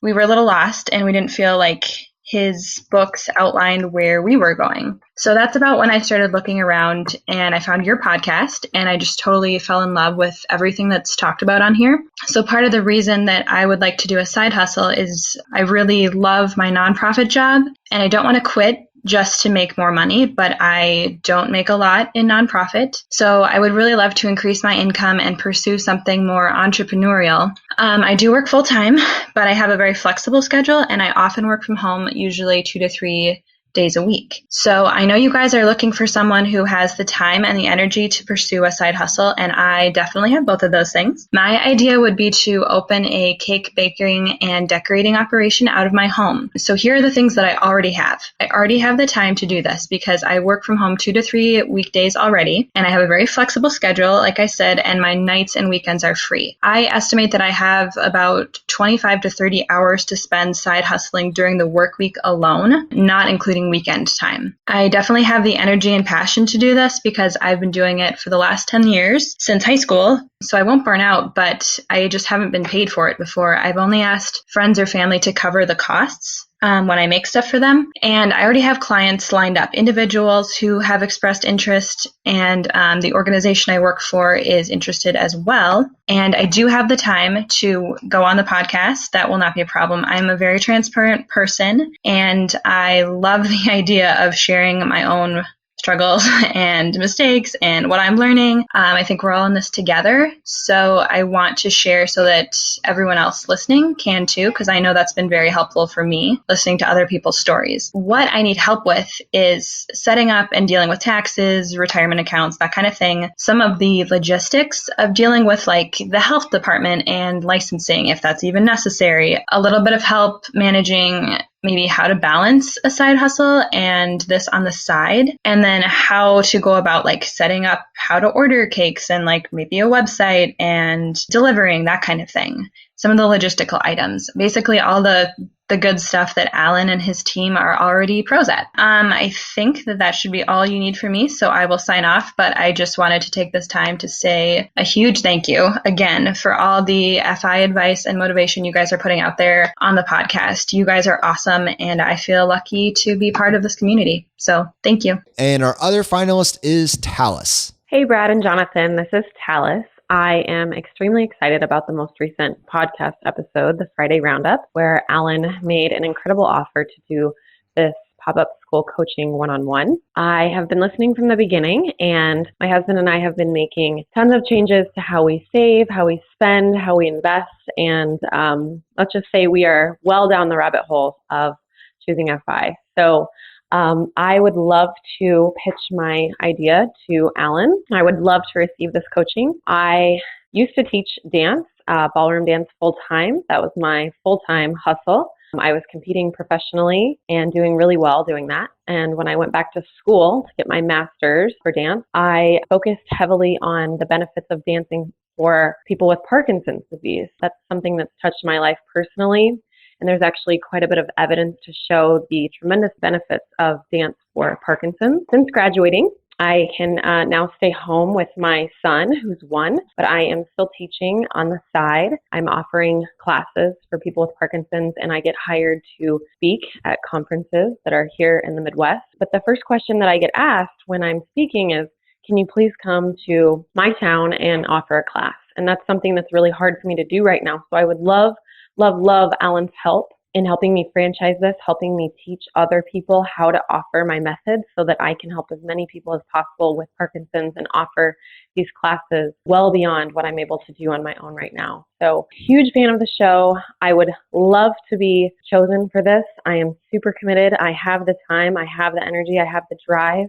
we were a little lost and we didn't feel like his books outlined where we were going. So that's about when I started looking around and I found your podcast and I just totally fell in love with everything that's talked about on here. So part of the reason that I would like to do a side hustle is I really love my nonprofit job and I don't want to quit just to make more money, but I don't make a lot in nonprofit. So I would really love to increase my income and pursue something more entrepreneurial. I do work full time, but I have a very flexible schedule and I often work from home, usually 2 to 3 days a week. So I know you guys are looking for someone who has the time and the energy to pursue a side hustle, and I definitely have both of those things. My idea would be to open a cake baking and decorating operation out of my home. So here are the things that I already have. I already have the time to do this because I work from home 2 to 3 weekdays already, and I have a very flexible schedule, like I said, and my nights and weekends are free. I estimate that I have about 25 to 30 hours to spend side hustling during the work week alone, not including weekend time. I definitely have the energy and passion to do this because I've been doing it for the last 10 years since high school. So I won't burn out, but I just haven't been paid for it before. I've only asked friends or family to cover the costs when I make stuff for them. And I already have clients lined up, individuals who have expressed interest, and the organization I work for is interested as well. And I do have the time to go on the podcast. That will not be a problem. I'm a very transparent person, and I love the idea of sharing my own struggles and mistakes and what I'm learning. I think we're all in this together. So I want to share so that everyone else listening can too, because I know that's been very helpful for me, listening to other people's stories. What I need help with is setting up and dealing with taxes, retirement accounts, that kind of thing. Some of the logistics of dealing with the health department and licensing, if that's even necessary. A little bit of help managing maybe how to balance a side hustle and this on the side, and then how to go about setting up how to order cakes and maybe a website and delivering, that kind of thing. Some of the logistical items, basically all the good stuff that Alan and his team are already pros at. I think that should be all you need from me, so I will sign off, but I just wanted to take this time to say a huge thank you again for all the FI advice and motivation you guys are putting out there on the podcast. You guys are awesome, and I feel lucky to be part of this community. So thank you. And our other finalist is Talus. Hey, Brad and Jonathan, this is Talus. I am extremely excited about the most recent podcast episode, the Friday Roundup, where Alan made an incredible offer to do this pop-up school coaching one-on-one. I have been listening from the beginning, and my husband and I have been making tons of changes to how we save, how we spend, how we invest, and let's just say we are well down the rabbit hole of choosing FI. So I would love to pitch my idea to Alan. I would love to receive this coaching. I used to teach dance, ballroom dance full-time. That was my full-time hustle. I was competing professionally and doing really well doing that. And when I went back to school to get my master's for dance, I focused heavily on the benefits of dancing for people with Parkinson's disease. That's something that's touched my life personally. And there's actually quite a bit of evidence to show the tremendous benefits of dance for Parkinson's. Since graduating, I can now stay home with my son, who's 1, but I am still teaching on the side. I'm offering classes for people with Parkinson's, and I get hired to speak at conferences that are here in the Midwest. But the first question that I get asked when I'm speaking is, can you please come to my town and offer a class? And that's something that's really hard for me to do right now. So I would love Alan's help in helping me franchise this, helping me teach other people how to offer my method so that I can help as many people as possible with Parkinson's and offer these classes well beyond what I'm able to do on my own right now. So huge fan of the show. I would love to be chosen for this. I am super committed. I have the time. I have the energy. I have the drive.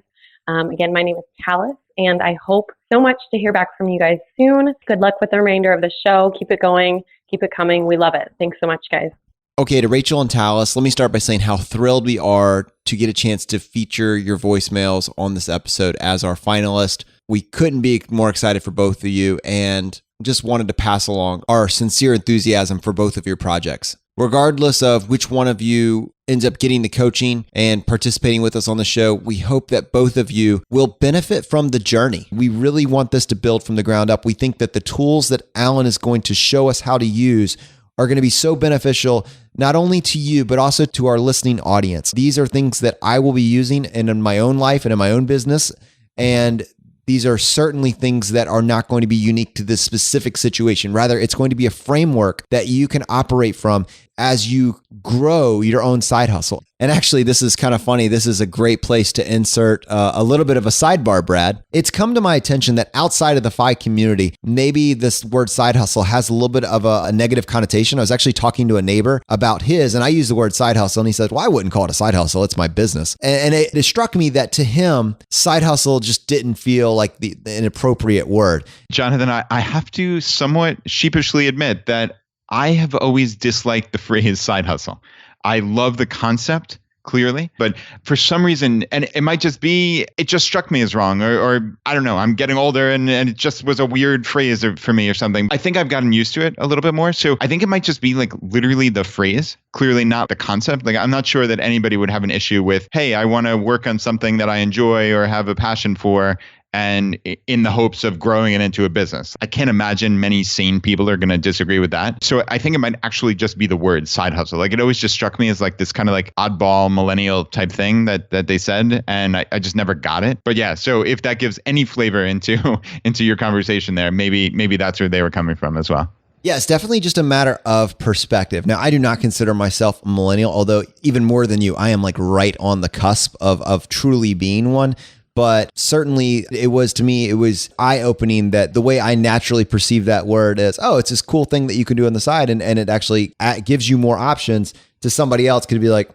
Again, my name is Talis, and I hope so much to hear back from you guys soon. Good luck with the remainder of the show. Keep it going. Keep it coming. We love it. Thanks so much, guys. Okay, to Rachel and Talis, let me start by saying how thrilled we are to get a chance to feature your voicemails on this episode as our finalist. We couldn't be more excited for both of you and just wanted to pass along our sincere enthusiasm for both of your projects. Regardless of which one of you ends up getting the coaching and participating with us on the show, we hope that both of you will benefit from the journey. We really want this to build from the ground up. We think that the tools that Alan is going to show us how to use are going to be so beneficial, not only to you, but also to our listening audience. These are things that I will be using in my own life and in my own business. And these are certainly things that are not going to be unique to this specific situation. Rather, it's going to be a framework that you can operate from as you grow your own side hustle. And actually, this is kind of funny. This is a great place to insert a little bit of a sidebar, Brad. It's come to my attention that outside of the FI community, maybe this word side hustle has a little bit of a negative connotation. I was actually talking to a neighbor about his, and I used the word side hustle, and he said, well, I wouldn't call it a side hustle. It's my business. And it struck me that to him, side hustle just didn't feel like an appropriate word. Jonathan, I have to somewhat sheepishly admit that I have always disliked the phrase side hustle. I love the concept, clearly, but for some reason, and it might just be, it just struck me as wrong, or I don't know, I'm getting older and it just was a weird phrase for me or something. I think I've gotten used to it a little bit more. So I think it might just be like literally the phrase, clearly not the concept. Like I'm not sure that anybody would have an issue with, hey, I want to work on something that I enjoy or have a passion for, and in the hopes of growing it into a business. I can't imagine many sane people are going to disagree with that. So I think it might actually just be the word side hustle. Like it always just struck me as like this kind of like oddball millennial type thing that they said. And I just never got it. But yeah, so if that gives any flavor into your conversation there, maybe that's where they were coming from as well. Yeah, it's definitely just a matter of perspective. Now, I do not consider myself a millennial, although even more than you, I am like right on the cusp of truly being one. But certainly it was eye-opening that the way I naturally perceive that word is, oh, it's this cool thing that you can do on the side. And it actually gives you more options. To somebody else could be like,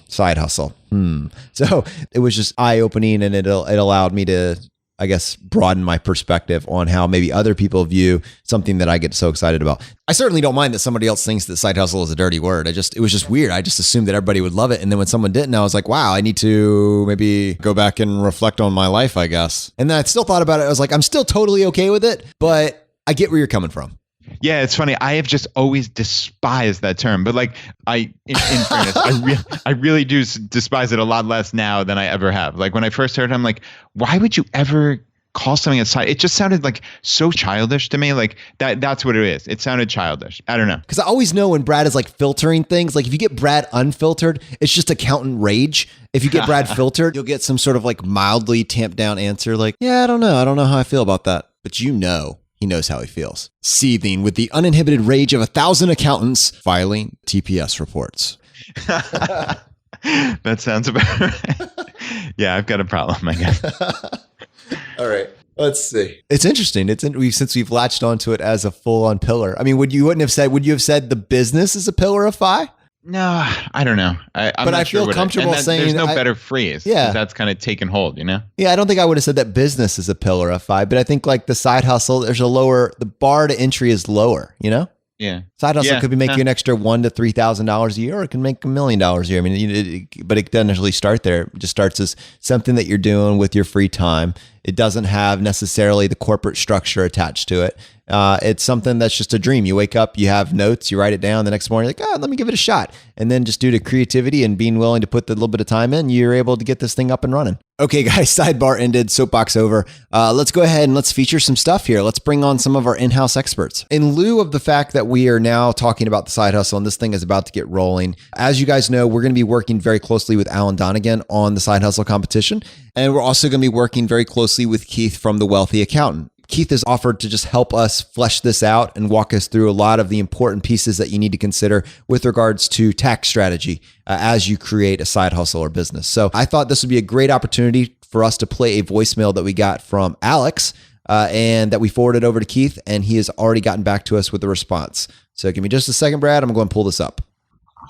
side hustle. So it was just eye-opening, and it allowed me to, I guess, broaden my perspective on how maybe other people view something that I get so excited about. I certainly don't mind that somebody else thinks that side hustle is a dirty word. It was just weird. I just assumed that everybody would love it. And then when someone didn't, I was like, wow, I need to maybe go back and reflect on my life, I guess. And then I still thought about it. I was like, I'm still totally okay with it, but I get where you're coming from. Yeah, it's funny. I have just always despised that term, but like in fairness, I really do despise it a lot less now than I ever have. Like when I first heard it, I'm like, why would you ever call something a side? It just sounded like so childish to me. Like that's what it is. It sounded childish. I don't know. Because I always know when Brad is like filtering things, like if you get Brad unfiltered, it's just accountant rage. If you get Brad filtered, you'll get some sort of like mildly tamped down answer like, yeah, I don't know how I feel about that. But you know. He knows how he feels. Seething with the uninhibited rage of 1,000 accountants filing TPS reports. That sounds about right. Yeah, I've got a problem, I guess. All right. Let's see. It's interesting. Since we've latched onto it as a full-on pillar. I mean, would you have said the business is a pillar of FI? No, I don't know. I feel comfortable saying there's no better phrase. Yeah, that's kind of taken hold, you know? Yeah, I don't think I would have said that business is a pillar of FI, but I think like the side hustle, the bar to entry is lower, you know? Yeah. Side hustle Yeah. could be making you an extra $1,000 to $3,000 a year, or it can make $1 million a year. I mean, but it doesn't usually start there. It just starts as something that you're doing with your free time. It doesn't have necessarily the corporate structure attached to it. It's something that's just a dream. You wake up, you have notes, you write it down. The next morning, you're like, let me give it a shot. And then just due to creativity and being willing to put the little bit of time in, you're able to get this thing up and running. Okay, guys, sidebar ended, soapbox over. Let's go ahead and let's feature some stuff here. Let's bring on some of our in-house experts. In lieu of the fact that we are now talking about the side hustle and this thing is about to get rolling, as you guys know, we're going to be working very closely with Alan Donegan on the side hustle competition. And we're also going to be working very closely with Keith from The Wealthy Accountant. Keith has offered to just help us flesh this out and walk us through a lot of the important pieces that you need to consider with regards to tax strategy as you create a side hustle or business. So I thought this would be a great opportunity for us to play a voicemail that we got from Alex and that we forwarded over to Keith, and he has already gotten back to us with a response. So give me just a second, Brad. I'm going to pull this up.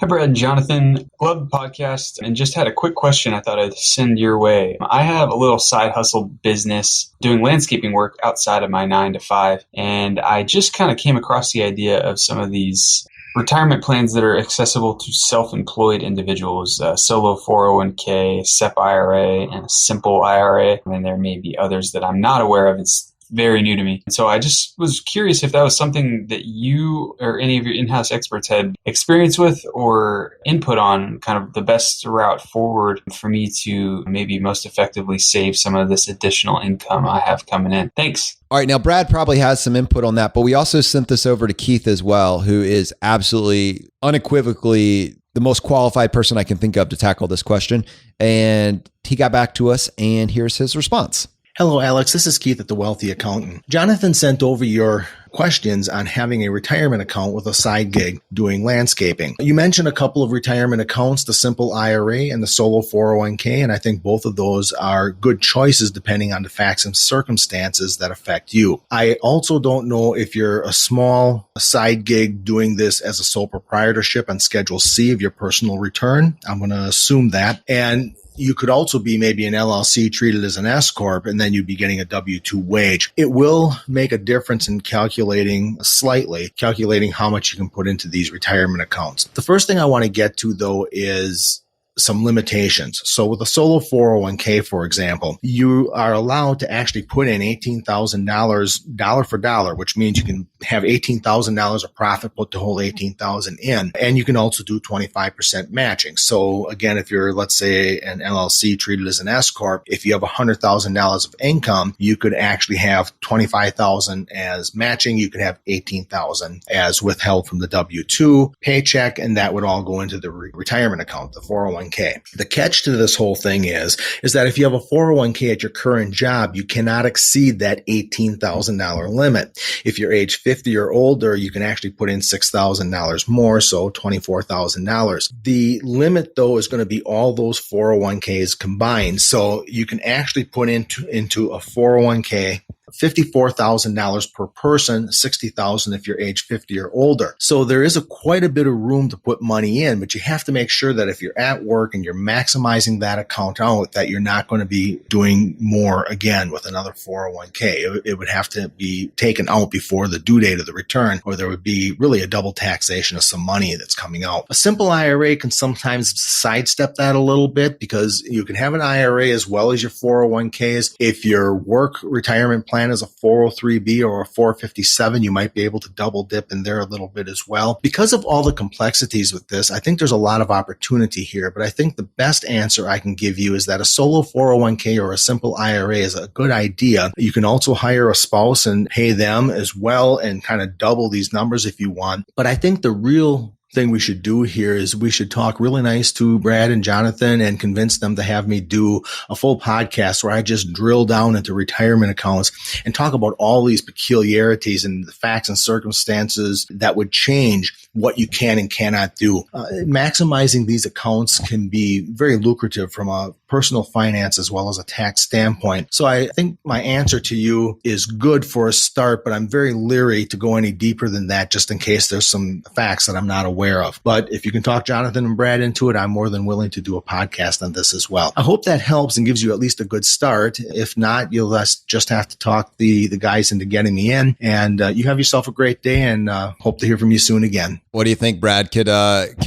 Hi, Brad and Jonathan. Love the podcast and just had a quick question I thought I'd send your way. I have a little side hustle business doing landscaping work outside of my 9 to 5, and I just kind of came across the idea of some of these retirement plans that are accessible to self-employed individuals, solo 401k, SEP IRA, and a simple IRA. And there may be others that I'm not aware of. It's very new to me. And so I just was curious if that was something that you or any of your in-house experts had experience with or input on, kind of the best route forward for me to maybe most effectively save some of this additional income I have coming in. Thanks. All right. Now, Brad probably has some input on that, but we also sent this over to Keith as well, who is absolutely unequivocally the most qualified person I can think of to tackle this question. And he got back to us, and here's his response. Hello, Alex. This is Keith at The Wealthy Accountant. Jonathan sent over your questions on having a retirement account with a side gig doing landscaping. You mentioned a couple of retirement accounts, the simple IRA and the solo 401k, and I think both of those are good choices depending on the facts and circumstances that affect you. I also don't know if you're a small side gig doing this as a sole proprietorship on Schedule C of your personal return. I'm going to assume that. And you could also be maybe an LLC treated as an S Corp, and then you'd be getting a W-2 wage. It will make a difference in calculating how much you can put into these retirement accounts. The first thing I want to get to, though, is some limitations. So with a solo 401k, for example, you are allowed to actually put in $18,000 dollar for dollar, which means you can have $18,000 of profit, put the whole $18,000 in, and you can also do 25% matching. So again, if you're, let's say, an LLC treated as an S Corp, if you have $100,000 of income, you could actually have $25,000 as matching. You could have $18,000 as withheld from the W-2 paycheck, and that would all go into the retirement account, the 401k. The catch to this whole thing is that if you have a 401k at your current job, you cannot exceed that $18,000 limit. If you're age 50 or older, you can actually put in $6,000 more, so $24,000. The limit, though, is going to be all those 401ks combined. So you can actually put into a 401k $54,000 per person, $60,000 if you're age 50 or older. So there is quite a bit of room to put money in, but you have to make sure that if you're at work and you're maximizing that account out, that you're not going to be doing more again with another 401k. It would have to be taken out before the due date of the return, or there would be really a double taxation of some money that's coming out. A simple IRA can sometimes sidestep that a little bit because you can have an IRA as well as your 401ks. If your work retirement plan is a 403B or a 457, you might be able to double dip in there a little bit as well. Because of all the complexities with this, I think there's a lot of opportunity here, but I think the best answer I can give you is that a solo 401k or a simple IRA is a good idea. You can also hire a spouse and pay them as well and kind of double these numbers if you want. But I think the real thing we should do here is we should talk really nice to Brad and Jonathan and convince them to have me do a full podcast where I just drill down into retirement accounts and talk about all these peculiarities and the facts and circumstances that would change what you can and cannot do. Maximizing these accounts can be very lucrative from a personal finance as well as a tax standpoint. So I think my answer to you is good for a start, but I'm very leery to go any deeper than that just in case there's some facts that I'm not aware of. But if you can talk Jonathan and Brad into it, I'm more than willing to do a podcast on this as well. I hope that helps and gives you at least a good start. If not, you'll just have to talk the guys into getting me in. And you have yourself a great day, and hope to hear from you soon again. What do you think, Brad? Can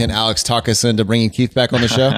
Alex talk us into bringing Keith back on the show?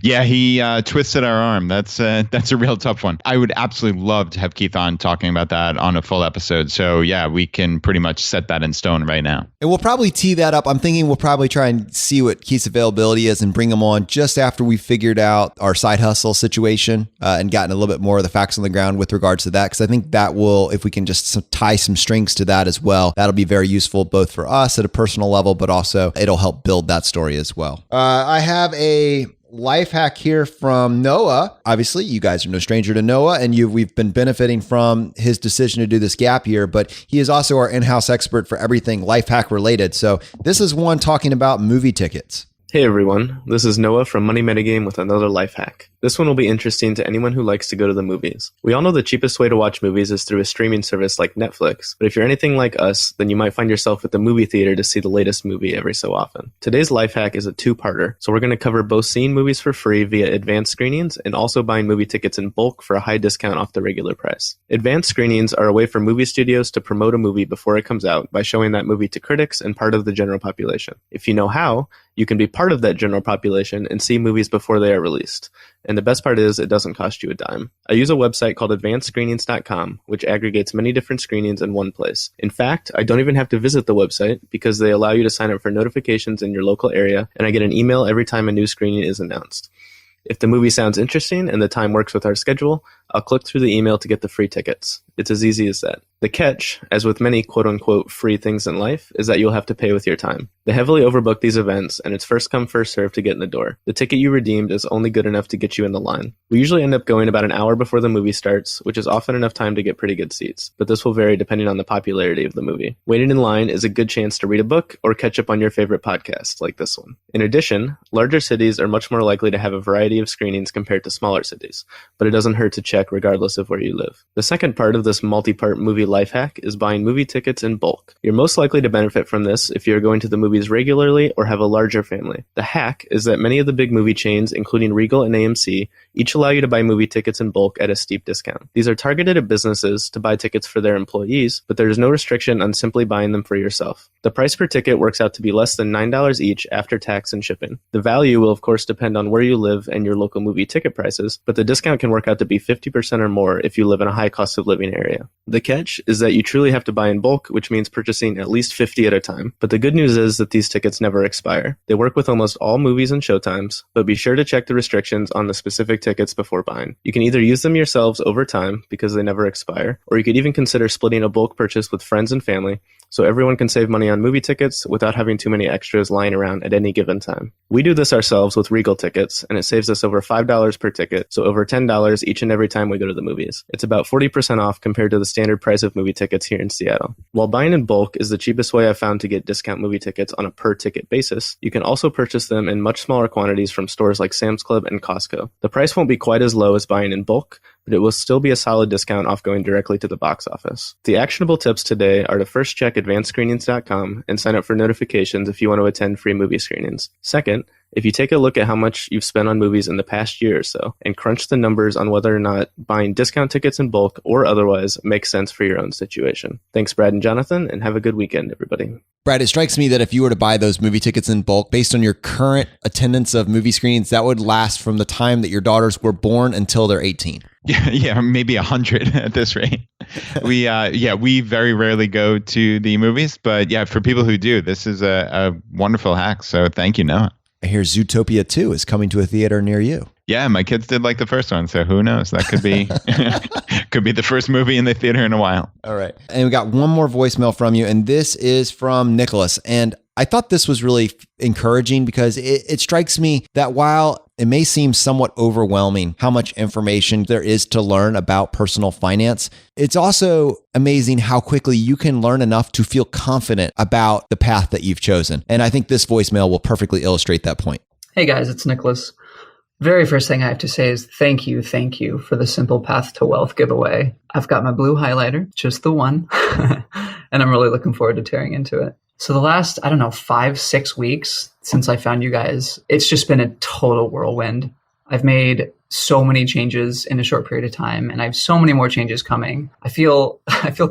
Yeah, he twisted our arm. That's a real tough one. I would absolutely love to have Keith on talking about that on a full episode. So yeah, we can pretty much set that in stone right now. And we'll probably tee that up. I'm thinking we'll probably try and see what Keith's availability is and bring him on just after we figured out our side hustle situation and gotten a little bit more of the facts on the ground with regards to that. Because I think that will, if we can just tie some strings to that as well, that'll be very useful both for us at a personal level, but also it'll help build that story as well. I have a life hack here from Noah. Obviously, you guys are no stranger to Noah, and we've been benefiting from his decision to do this gap year, but he is also our in-house expert for everything life hack related. So this is one talking about movie tickets. Hey everyone, this is Noah from Money Metagame with another life hack. This one will be interesting to anyone who likes to go to the movies. We all know the cheapest way to watch movies is through a streaming service like Netflix, but if you're anything like us, then you might find yourself at the movie theater to see the latest movie every so often. Today's life hack is a two-parter, so we're going to cover both seeing movies for free via advanced screenings and also buying movie tickets in bulk for a high discount off the regular price. Advanced screenings are a way for movie studios to promote a movie before it comes out by showing that movie to critics and part of the general population. If you know how, you can be part of that general population and see movies before they are released. And the best part is it doesn't cost you a dime. I use a website called advancedscreenings.com, which aggregates many different screenings in one place. In fact, I don't even have to visit the website because they allow you to sign up for notifications in your local area, and I get an email every time a new screening is announced. If the movie sounds interesting and the time works with our schedule, I'll click through the email to get the free tickets. It's as easy as that. The catch, as with many quote-unquote free things in life, is that you'll have to pay with your time. They heavily overbook these events, and it's first come, first served to get in the door. The ticket you redeemed is only good enough to get you in the line. We usually end up going about an hour before the movie starts, which is often enough time to get pretty good seats, but this will vary depending on the popularity of the movie. Waiting in line is a good chance to read a book or catch up on your favorite podcast, like this one. In addition, larger cities are much more likely to have a variety of screenings compared to smaller cities, but it doesn't hurt to check regardless of where you live. The second part of this multi-part movie life hack is buying movie tickets in bulk. You're most likely to benefit from this if you're going to the movies regularly or have a larger family. The hack is that many of the big movie chains, including Regal and AMC, each allow you to buy movie tickets in bulk at a steep discount. These are targeted at businesses to buy tickets for their employees, but there is no restriction on simply buying them for yourself. The price per ticket works out to be less than $9 each after tax and shipping. The value will of course depend on where you live and your local movie ticket prices, but the discount can work out to be 50% or more if you live in a high cost of living area. The catch is that you truly have to buy in bulk, which means purchasing at least 50 at a time. But the good news is that these tickets never expire. They work with almost all movies and showtimes, but be sure to check the restrictions on the specific tickets before buying. You can either use them yourselves over time because they never expire, or you could even consider splitting a bulk purchase with friends and family so everyone can save money on movie tickets without having too many extras lying around at any given time. We do this ourselves with Regal tickets, and it saves us over $5 per ticket, so over $10 each and every time we go to the movies. It's about 40% off compared to the standard price of movie tickets here in Seattle. While buying in bulk is the cheapest way I've found to get discount movie tickets on a per-ticket basis, you can also purchase them in much smaller quantities from stores like Sam's Club and Costco. The price won't be quite as low as buying in bulk, but it will still be a solid discount off going directly to the box office. The actionable tips today are to first check advancedscreenings.com and sign up for notifications if you want to attend free movie screenings. Second, if you take a look at how much you've spent on movies in the past year or so and crunch the numbers on whether or not buying discount tickets in bulk or otherwise makes sense for your own situation. Thanks, Brad and Jonathan, and have a good weekend, everybody. Brad, it strikes me that if you were to buy those movie tickets in bulk, based on your current attendance of movie screenings, that would last from the time that your daughters were born until they're 18. Yeah, maybe 100 at this rate. We very rarely go to the movies, but yeah, for people who do, this is a wonderful hack. So thank you, Noah. I hear Zootopia 2 is coming to a theater near you. Yeah, my kids did like the first one, so who knows? That could be could be the first movie in the theater in a while. All right. And we got one more voicemail from you, and this is from Nicholas. And I thought this was really encouraging because it strikes me that while it may seem somewhat overwhelming how much information there is to learn about personal finance, it's also amazing how quickly you can learn enough to feel confident about the path that you've chosen. And I think this voicemail will perfectly illustrate that point. Hey guys, it's Nicholas. Very first thing I have to say is thank you for the Simple Path to Wealth giveaway. I've got my blue highlighter, just the one, and I'm really looking forward to tearing into it. So the last, 5-6 weeks since I found you guys, it's just been a total whirlwind. I've made so many changes in a short period of time, and I have so many more changes coming. I feel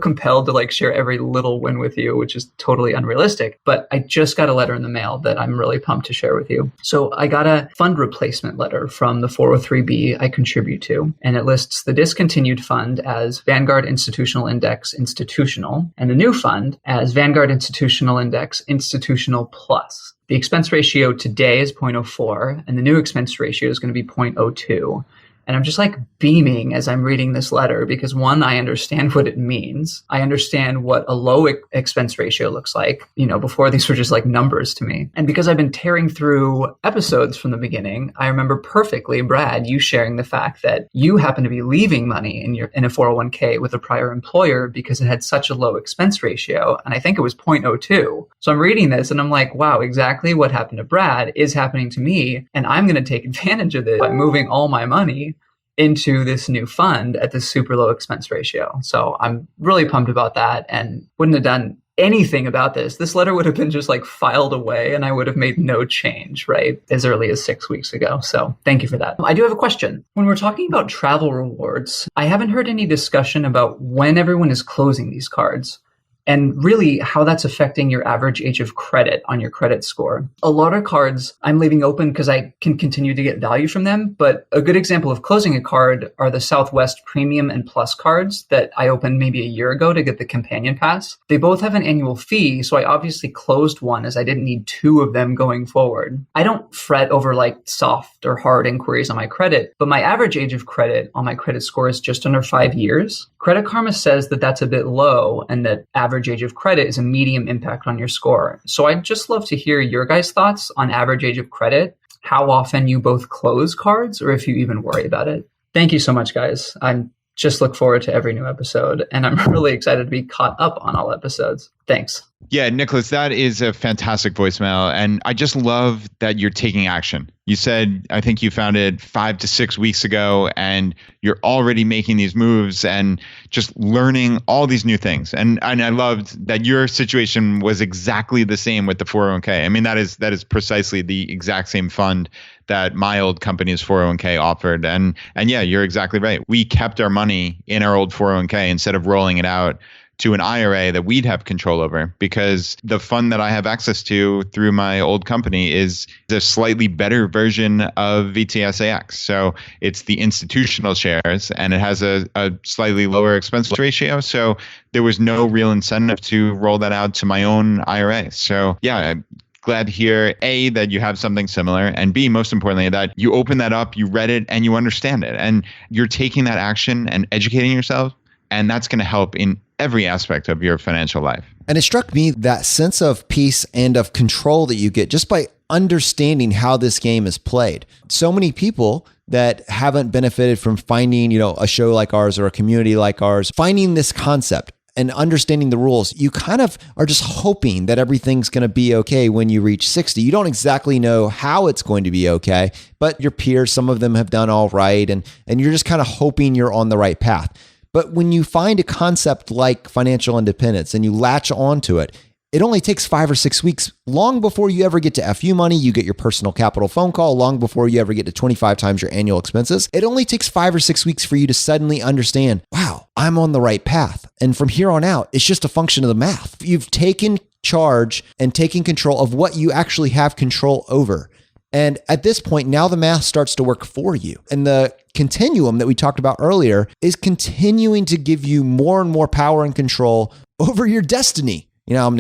compelled to share every little win with you, which is totally unrealistic. But I just got a letter in the mail that I'm really pumped to share with you. So I got a fund replacement letter from the 403b I contribute to, and it lists the discontinued fund as Vanguard Institutional Index Institutional, and the new fund as Vanguard Institutional Index Institutional Plus. The expense ratio today is 0.04, and the new expense ratio is going to be 0.02. And I'm just beaming as I'm reading this letter because one, I understand what it means. I understand what a low expense ratio looks like. Before these were just numbers to me. And because I've been tearing through episodes from the beginning, I remember perfectly, Brad, you sharing the fact that you happen to be leaving money in a 401k with a prior employer because it had such a low expense ratio. And I think it was 0.02. So I'm reading this and I'm like, wow, exactly what happened to Brad is happening to me. And I'm going to take advantage of this by moving all my money into this new fund at this super low expense ratio. So I'm really pumped about that and wouldn't have done anything about this. This letter would have been just filed away and I would have made no change, right? As early as 6 weeks ago. So thank you for that. I do have a question. When we're talking about travel rewards, I haven't heard any discussion about when everyone is closing these cards. And really how that's affecting your average age of credit on your credit score. A lot of cards I'm leaving open because I can continue to get value from them. But a good example of closing a card are the Southwest Premium and Plus cards that I opened maybe a year ago to get the companion pass. They both have an annual fee, so I obviously closed one as I didn't need two of them going forward. I don't fret over soft or hard inquiries on my credit, but my average age of credit on my credit score is just under 5 years. Credit Karma says that that's a bit low and that average age of credit is a medium impact on your score. So I'd just love to hear your guys' thoughts on average age of credit, how often you both close cards, or if you even worry about it. Thank you so much, guys. I just look forward to every new episode, and I'm really excited to be caught up on all episodes. Thanks. Yeah, Nicholas, that is a fantastic voicemail. And I just love that you're taking action. You said, I think you found it 5 to 6 weeks ago, and you're already making these moves and just learning all these new things. And I loved that your situation was exactly the same with the 401k. I mean, that is precisely the exact same fund that my old company's 401k offered. And yeah, you're exactly right. We kept our money in our old 401k instead of rolling it out to an IRA that we'd have control over, because the fund that I have access to through my old company is a slightly better version of VTSAX. So it's the institutional shares and it has a slightly lower expense ratio. So there was no real incentive to roll that out to my own IRA. So yeah, I'm glad to hear A, that you have something similar, and B, most importantly, that you open that up, you read it, and you understand it. And you're taking that action and educating yourself. And that's going to help in every aspect of your financial life. And it struck me that sense of peace and of control that you get just by understanding how this game is played. So many people that haven't benefited from finding, a show like ours or a community like ours, finding this concept and understanding the rules, you kind of are just hoping that everything's going to be okay when you reach 60. You don't exactly know how it's going to be okay, but your peers, some of them have done all right. And you're just kind of hoping you're on the right path. But when you find a concept like financial independence and you latch onto it, it only takes 5 or 6 weeks, long before you ever get to FU money, you get your personal capital phone call, long before you ever get to 25 times your annual expenses. It only takes 5 or 6 weeks for you to suddenly understand, wow, I'm on the right path. And from here on out, it's just a function of the math. You've taken charge and taken control of what you actually have control over. And at this point, now the math starts to work for you. And the continuum that we talked about earlier is continuing to give you more and more power and control over your destiny. I'm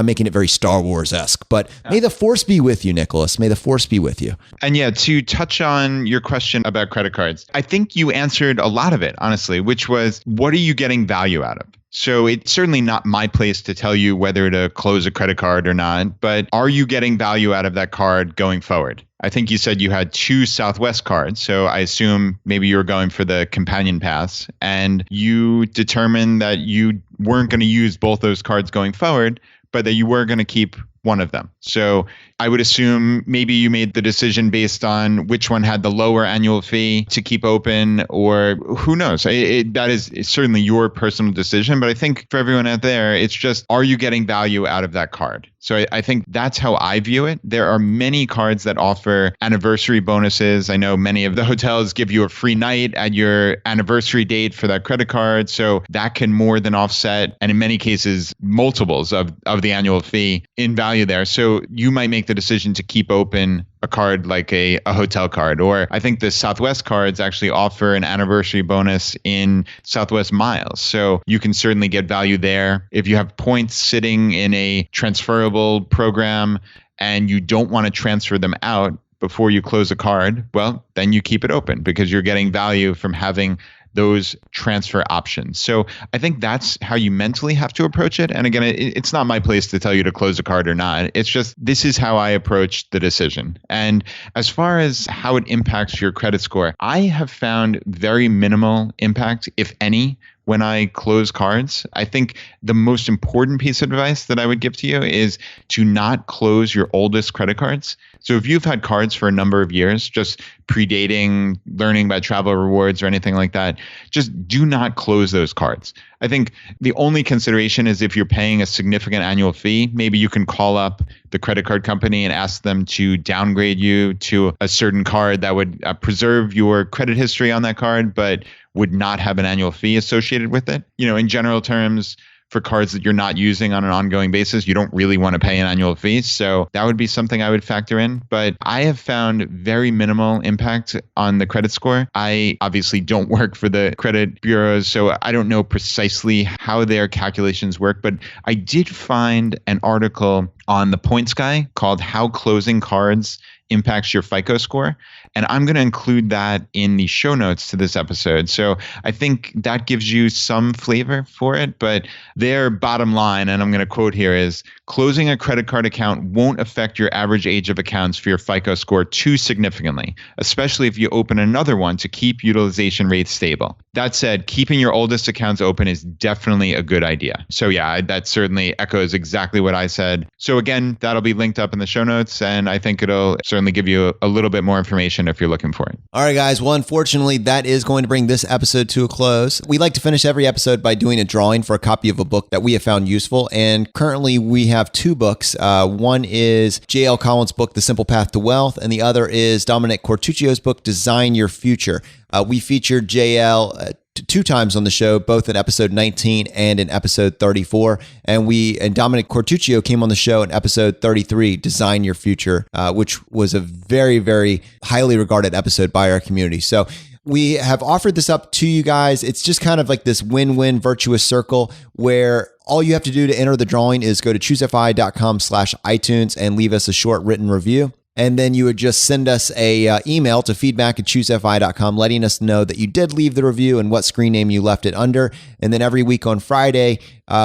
making it very Star Wars-esque, but may the force be with you, Nicholas. May the force be with you. And yeah, to touch on your question about credit cards, I think you answered a lot of it, honestly, which was, what are you getting value out of? So it's certainly not my place to tell you whether to close a credit card or not, but are you getting value out of that card going forward? I think you said you had 2 Southwest cards, so I assume maybe you were going for the companion pass, and you determined that you weren't going to use both those cards going forward, but that you were going to keep one of them. So I would assume maybe you made the decision based on which one had the lower annual fee to keep open, or who knows? That is certainly your personal decision. But I think for everyone out there, it's just, are you getting value out of that card? So I think that's how I view it. There are many cards that offer anniversary bonuses. I know many of the hotels give you a free night at your anniversary date for that credit card. So that can more than offset, and in many cases, multiples of the annual fee in value there. So you might make the decision to keep open a card like a hotel card. Or I think the Southwest cards actually offer an anniversary bonus in Southwest miles. So you can certainly get value there. If you have points sitting in a transferable program and you don't want to transfer them out before you close a card, well, then you keep it open because you're getting value from having those transfer options. So I think that's how you mentally have to approach it. And again, it's not my place to tell you to close a card or not. It's just, this is how I approach the decision. And as far as how it impacts your credit score, I have found very minimal impact, if any, when I close cards. I think the most important piece of advice that I would give to you is to not close your oldest credit cards. So if you've had cards for a number of years, just predating learning about travel rewards or anything like that, just do not close those cards. I think the only consideration is if you're paying a significant annual fee, maybe you can call up the credit card company and ask them to downgrade you to a certain card that would preserve your credit history on that card, but would not have an annual fee associated with it. You know, in general terms, for cards that you're not using on an ongoing basis, you don't really want to pay an annual fee. So that would be something I would factor in. But I have found very minimal impact on the credit score. I obviously don't work for the credit bureaus, so I don't know precisely how their calculations work. But I did find an article on the Points Guy called How Closing Cards Impacts Your FICO Score. And I'm going to include that in the show notes to this episode. So I think that gives you some flavor for it. But their bottom line, and I'm going to quote here, is closing a credit card account won't affect your average age of accounts for your FICO score too significantly, especially if you open another one to keep utilization rates stable. That said, keeping your oldest accounts open is definitely a good idea. So yeah, that certainly echoes exactly what I said. So again, that'll be linked up in the show notes, and I think it'll certainly give you a little bit more information if you're looking for it. All right, guys. Well, unfortunately, that is going to bring this episode to a close. We like to finish every episode by doing a drawing for a copy of a book that we have found useful. And currently, we have 2 books. One is J.L. Collins' book, The Simple Path to Wealth, and the other is Dominic Cortuccio's book, Design Your Future. We featured J.L. 2 times on the show, both in episode 19 and in episode 34. And Dominic Cortuccio came on the show in episode 33, Design Your Future, which was a very, very highly regarded episode by our community. So we have offered this up to you guys. It's just kind of like this win-win virtuous circle where all you have to do to enter the drawing is go to choosefi.com/iTunes and leave us a short written review. And then you would just send us a email to feedback@choosefi.com letting us know that you did leave the review and what screen name you left it under. And then every week on Friday,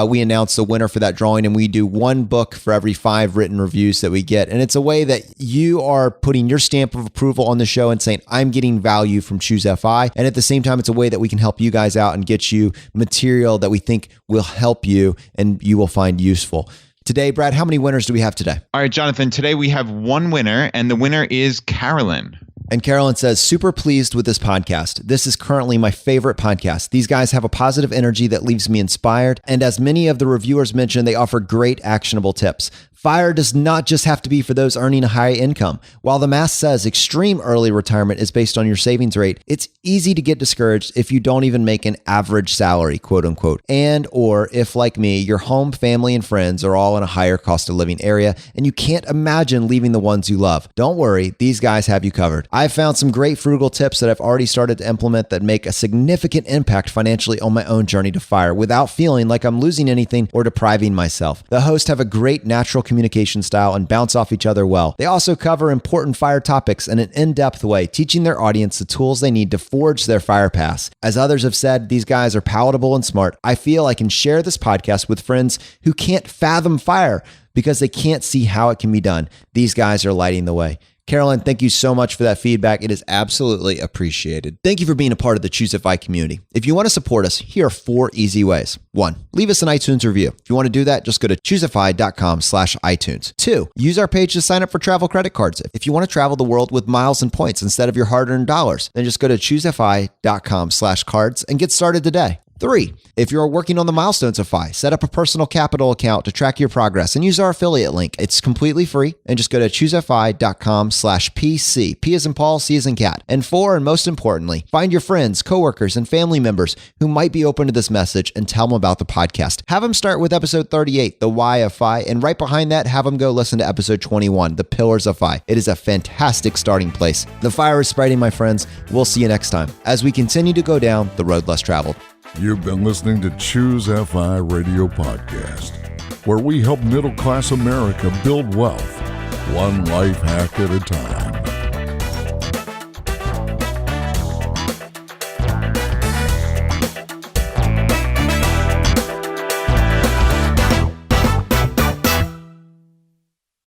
we announce the winner for that drawing, and we do 1 book for every 5 written reviews that we get. And it's a way that you are putting your stamp of approval on the show and saying, I'm getting value from Choose FI. And at the same time, it's a way that we can help you guys out and get you material that we think will help you and you will find useful. Today, Brad, how many winners do we have today? All right, Jonathan, today we have 1 winner, and the winner is Carolyn. And Carolyn says, super pleased with this podcast. This is currently my favorite podcast. These guys have a positive energy that leaves me inspired. And as many of the reviewers mentioned, they offer great actionable tips. FIRE does not just have to be for those earning a high income. While the math says extreme early retirement is based on your savings rate, it's easy to get discouraged if you don't even make an average salary, quote unquote. And or if, like me, your home, family, and friends are all in a higher cost of living area and you can't imagine leaving the ones you love. Don't worry, these guys have you covered. I've found some great frugal tips that I've already started to implement that make a significant impact financially on my own journey to FIRE without feeling like I'm losing anything or depriving myself. The hosts have a great natural communication style and bounce off each other well. They also cover important FIRE topics in an in-depth way, teaching their audience the tools they need to forge their FIRE paths. As others have said, these guys are palatable and smart. I feel I can share this podcast with friends who can't fathom FIRE because they can't see how it can be done. These guys are lighting the way. Carolyn, thank you so much for that feedback. It is absolutely appreciated. Thank you for being a part of the Choose FI community. If you want to support us, here are 4 easy ways. 1, leave us an iTunes review. If you want to do that, just go to choosefi.com/iTunes. 2, use our page to sign up for travel credit cards. If you want to travel the world with miles and points instead of your hard-earned dollars, then just go to choosefi.com/cards and get started today. 3, if you're working on the Milestones of FI, set up a personal capital account to track your progress and use our affiliate link. It's completely free, and just go to choosefi.com/PC. P as in Paul, C as in cat. And 4, and most importantly, find your friends, coworkers, and family members who might be open to this message and tell them about the podcast. Have them start with episode 38, The Why of FI, and right behind that, have them go listen to episode 21, The Pillars of FI. It is a fantastic starting place. The fire is spreading, my friends. We'll see you next time as we continue to go down the road less traveled. You've been listening to Choose FI Radio Podcast, where we help middle-class America build wealth, one life hack at a time.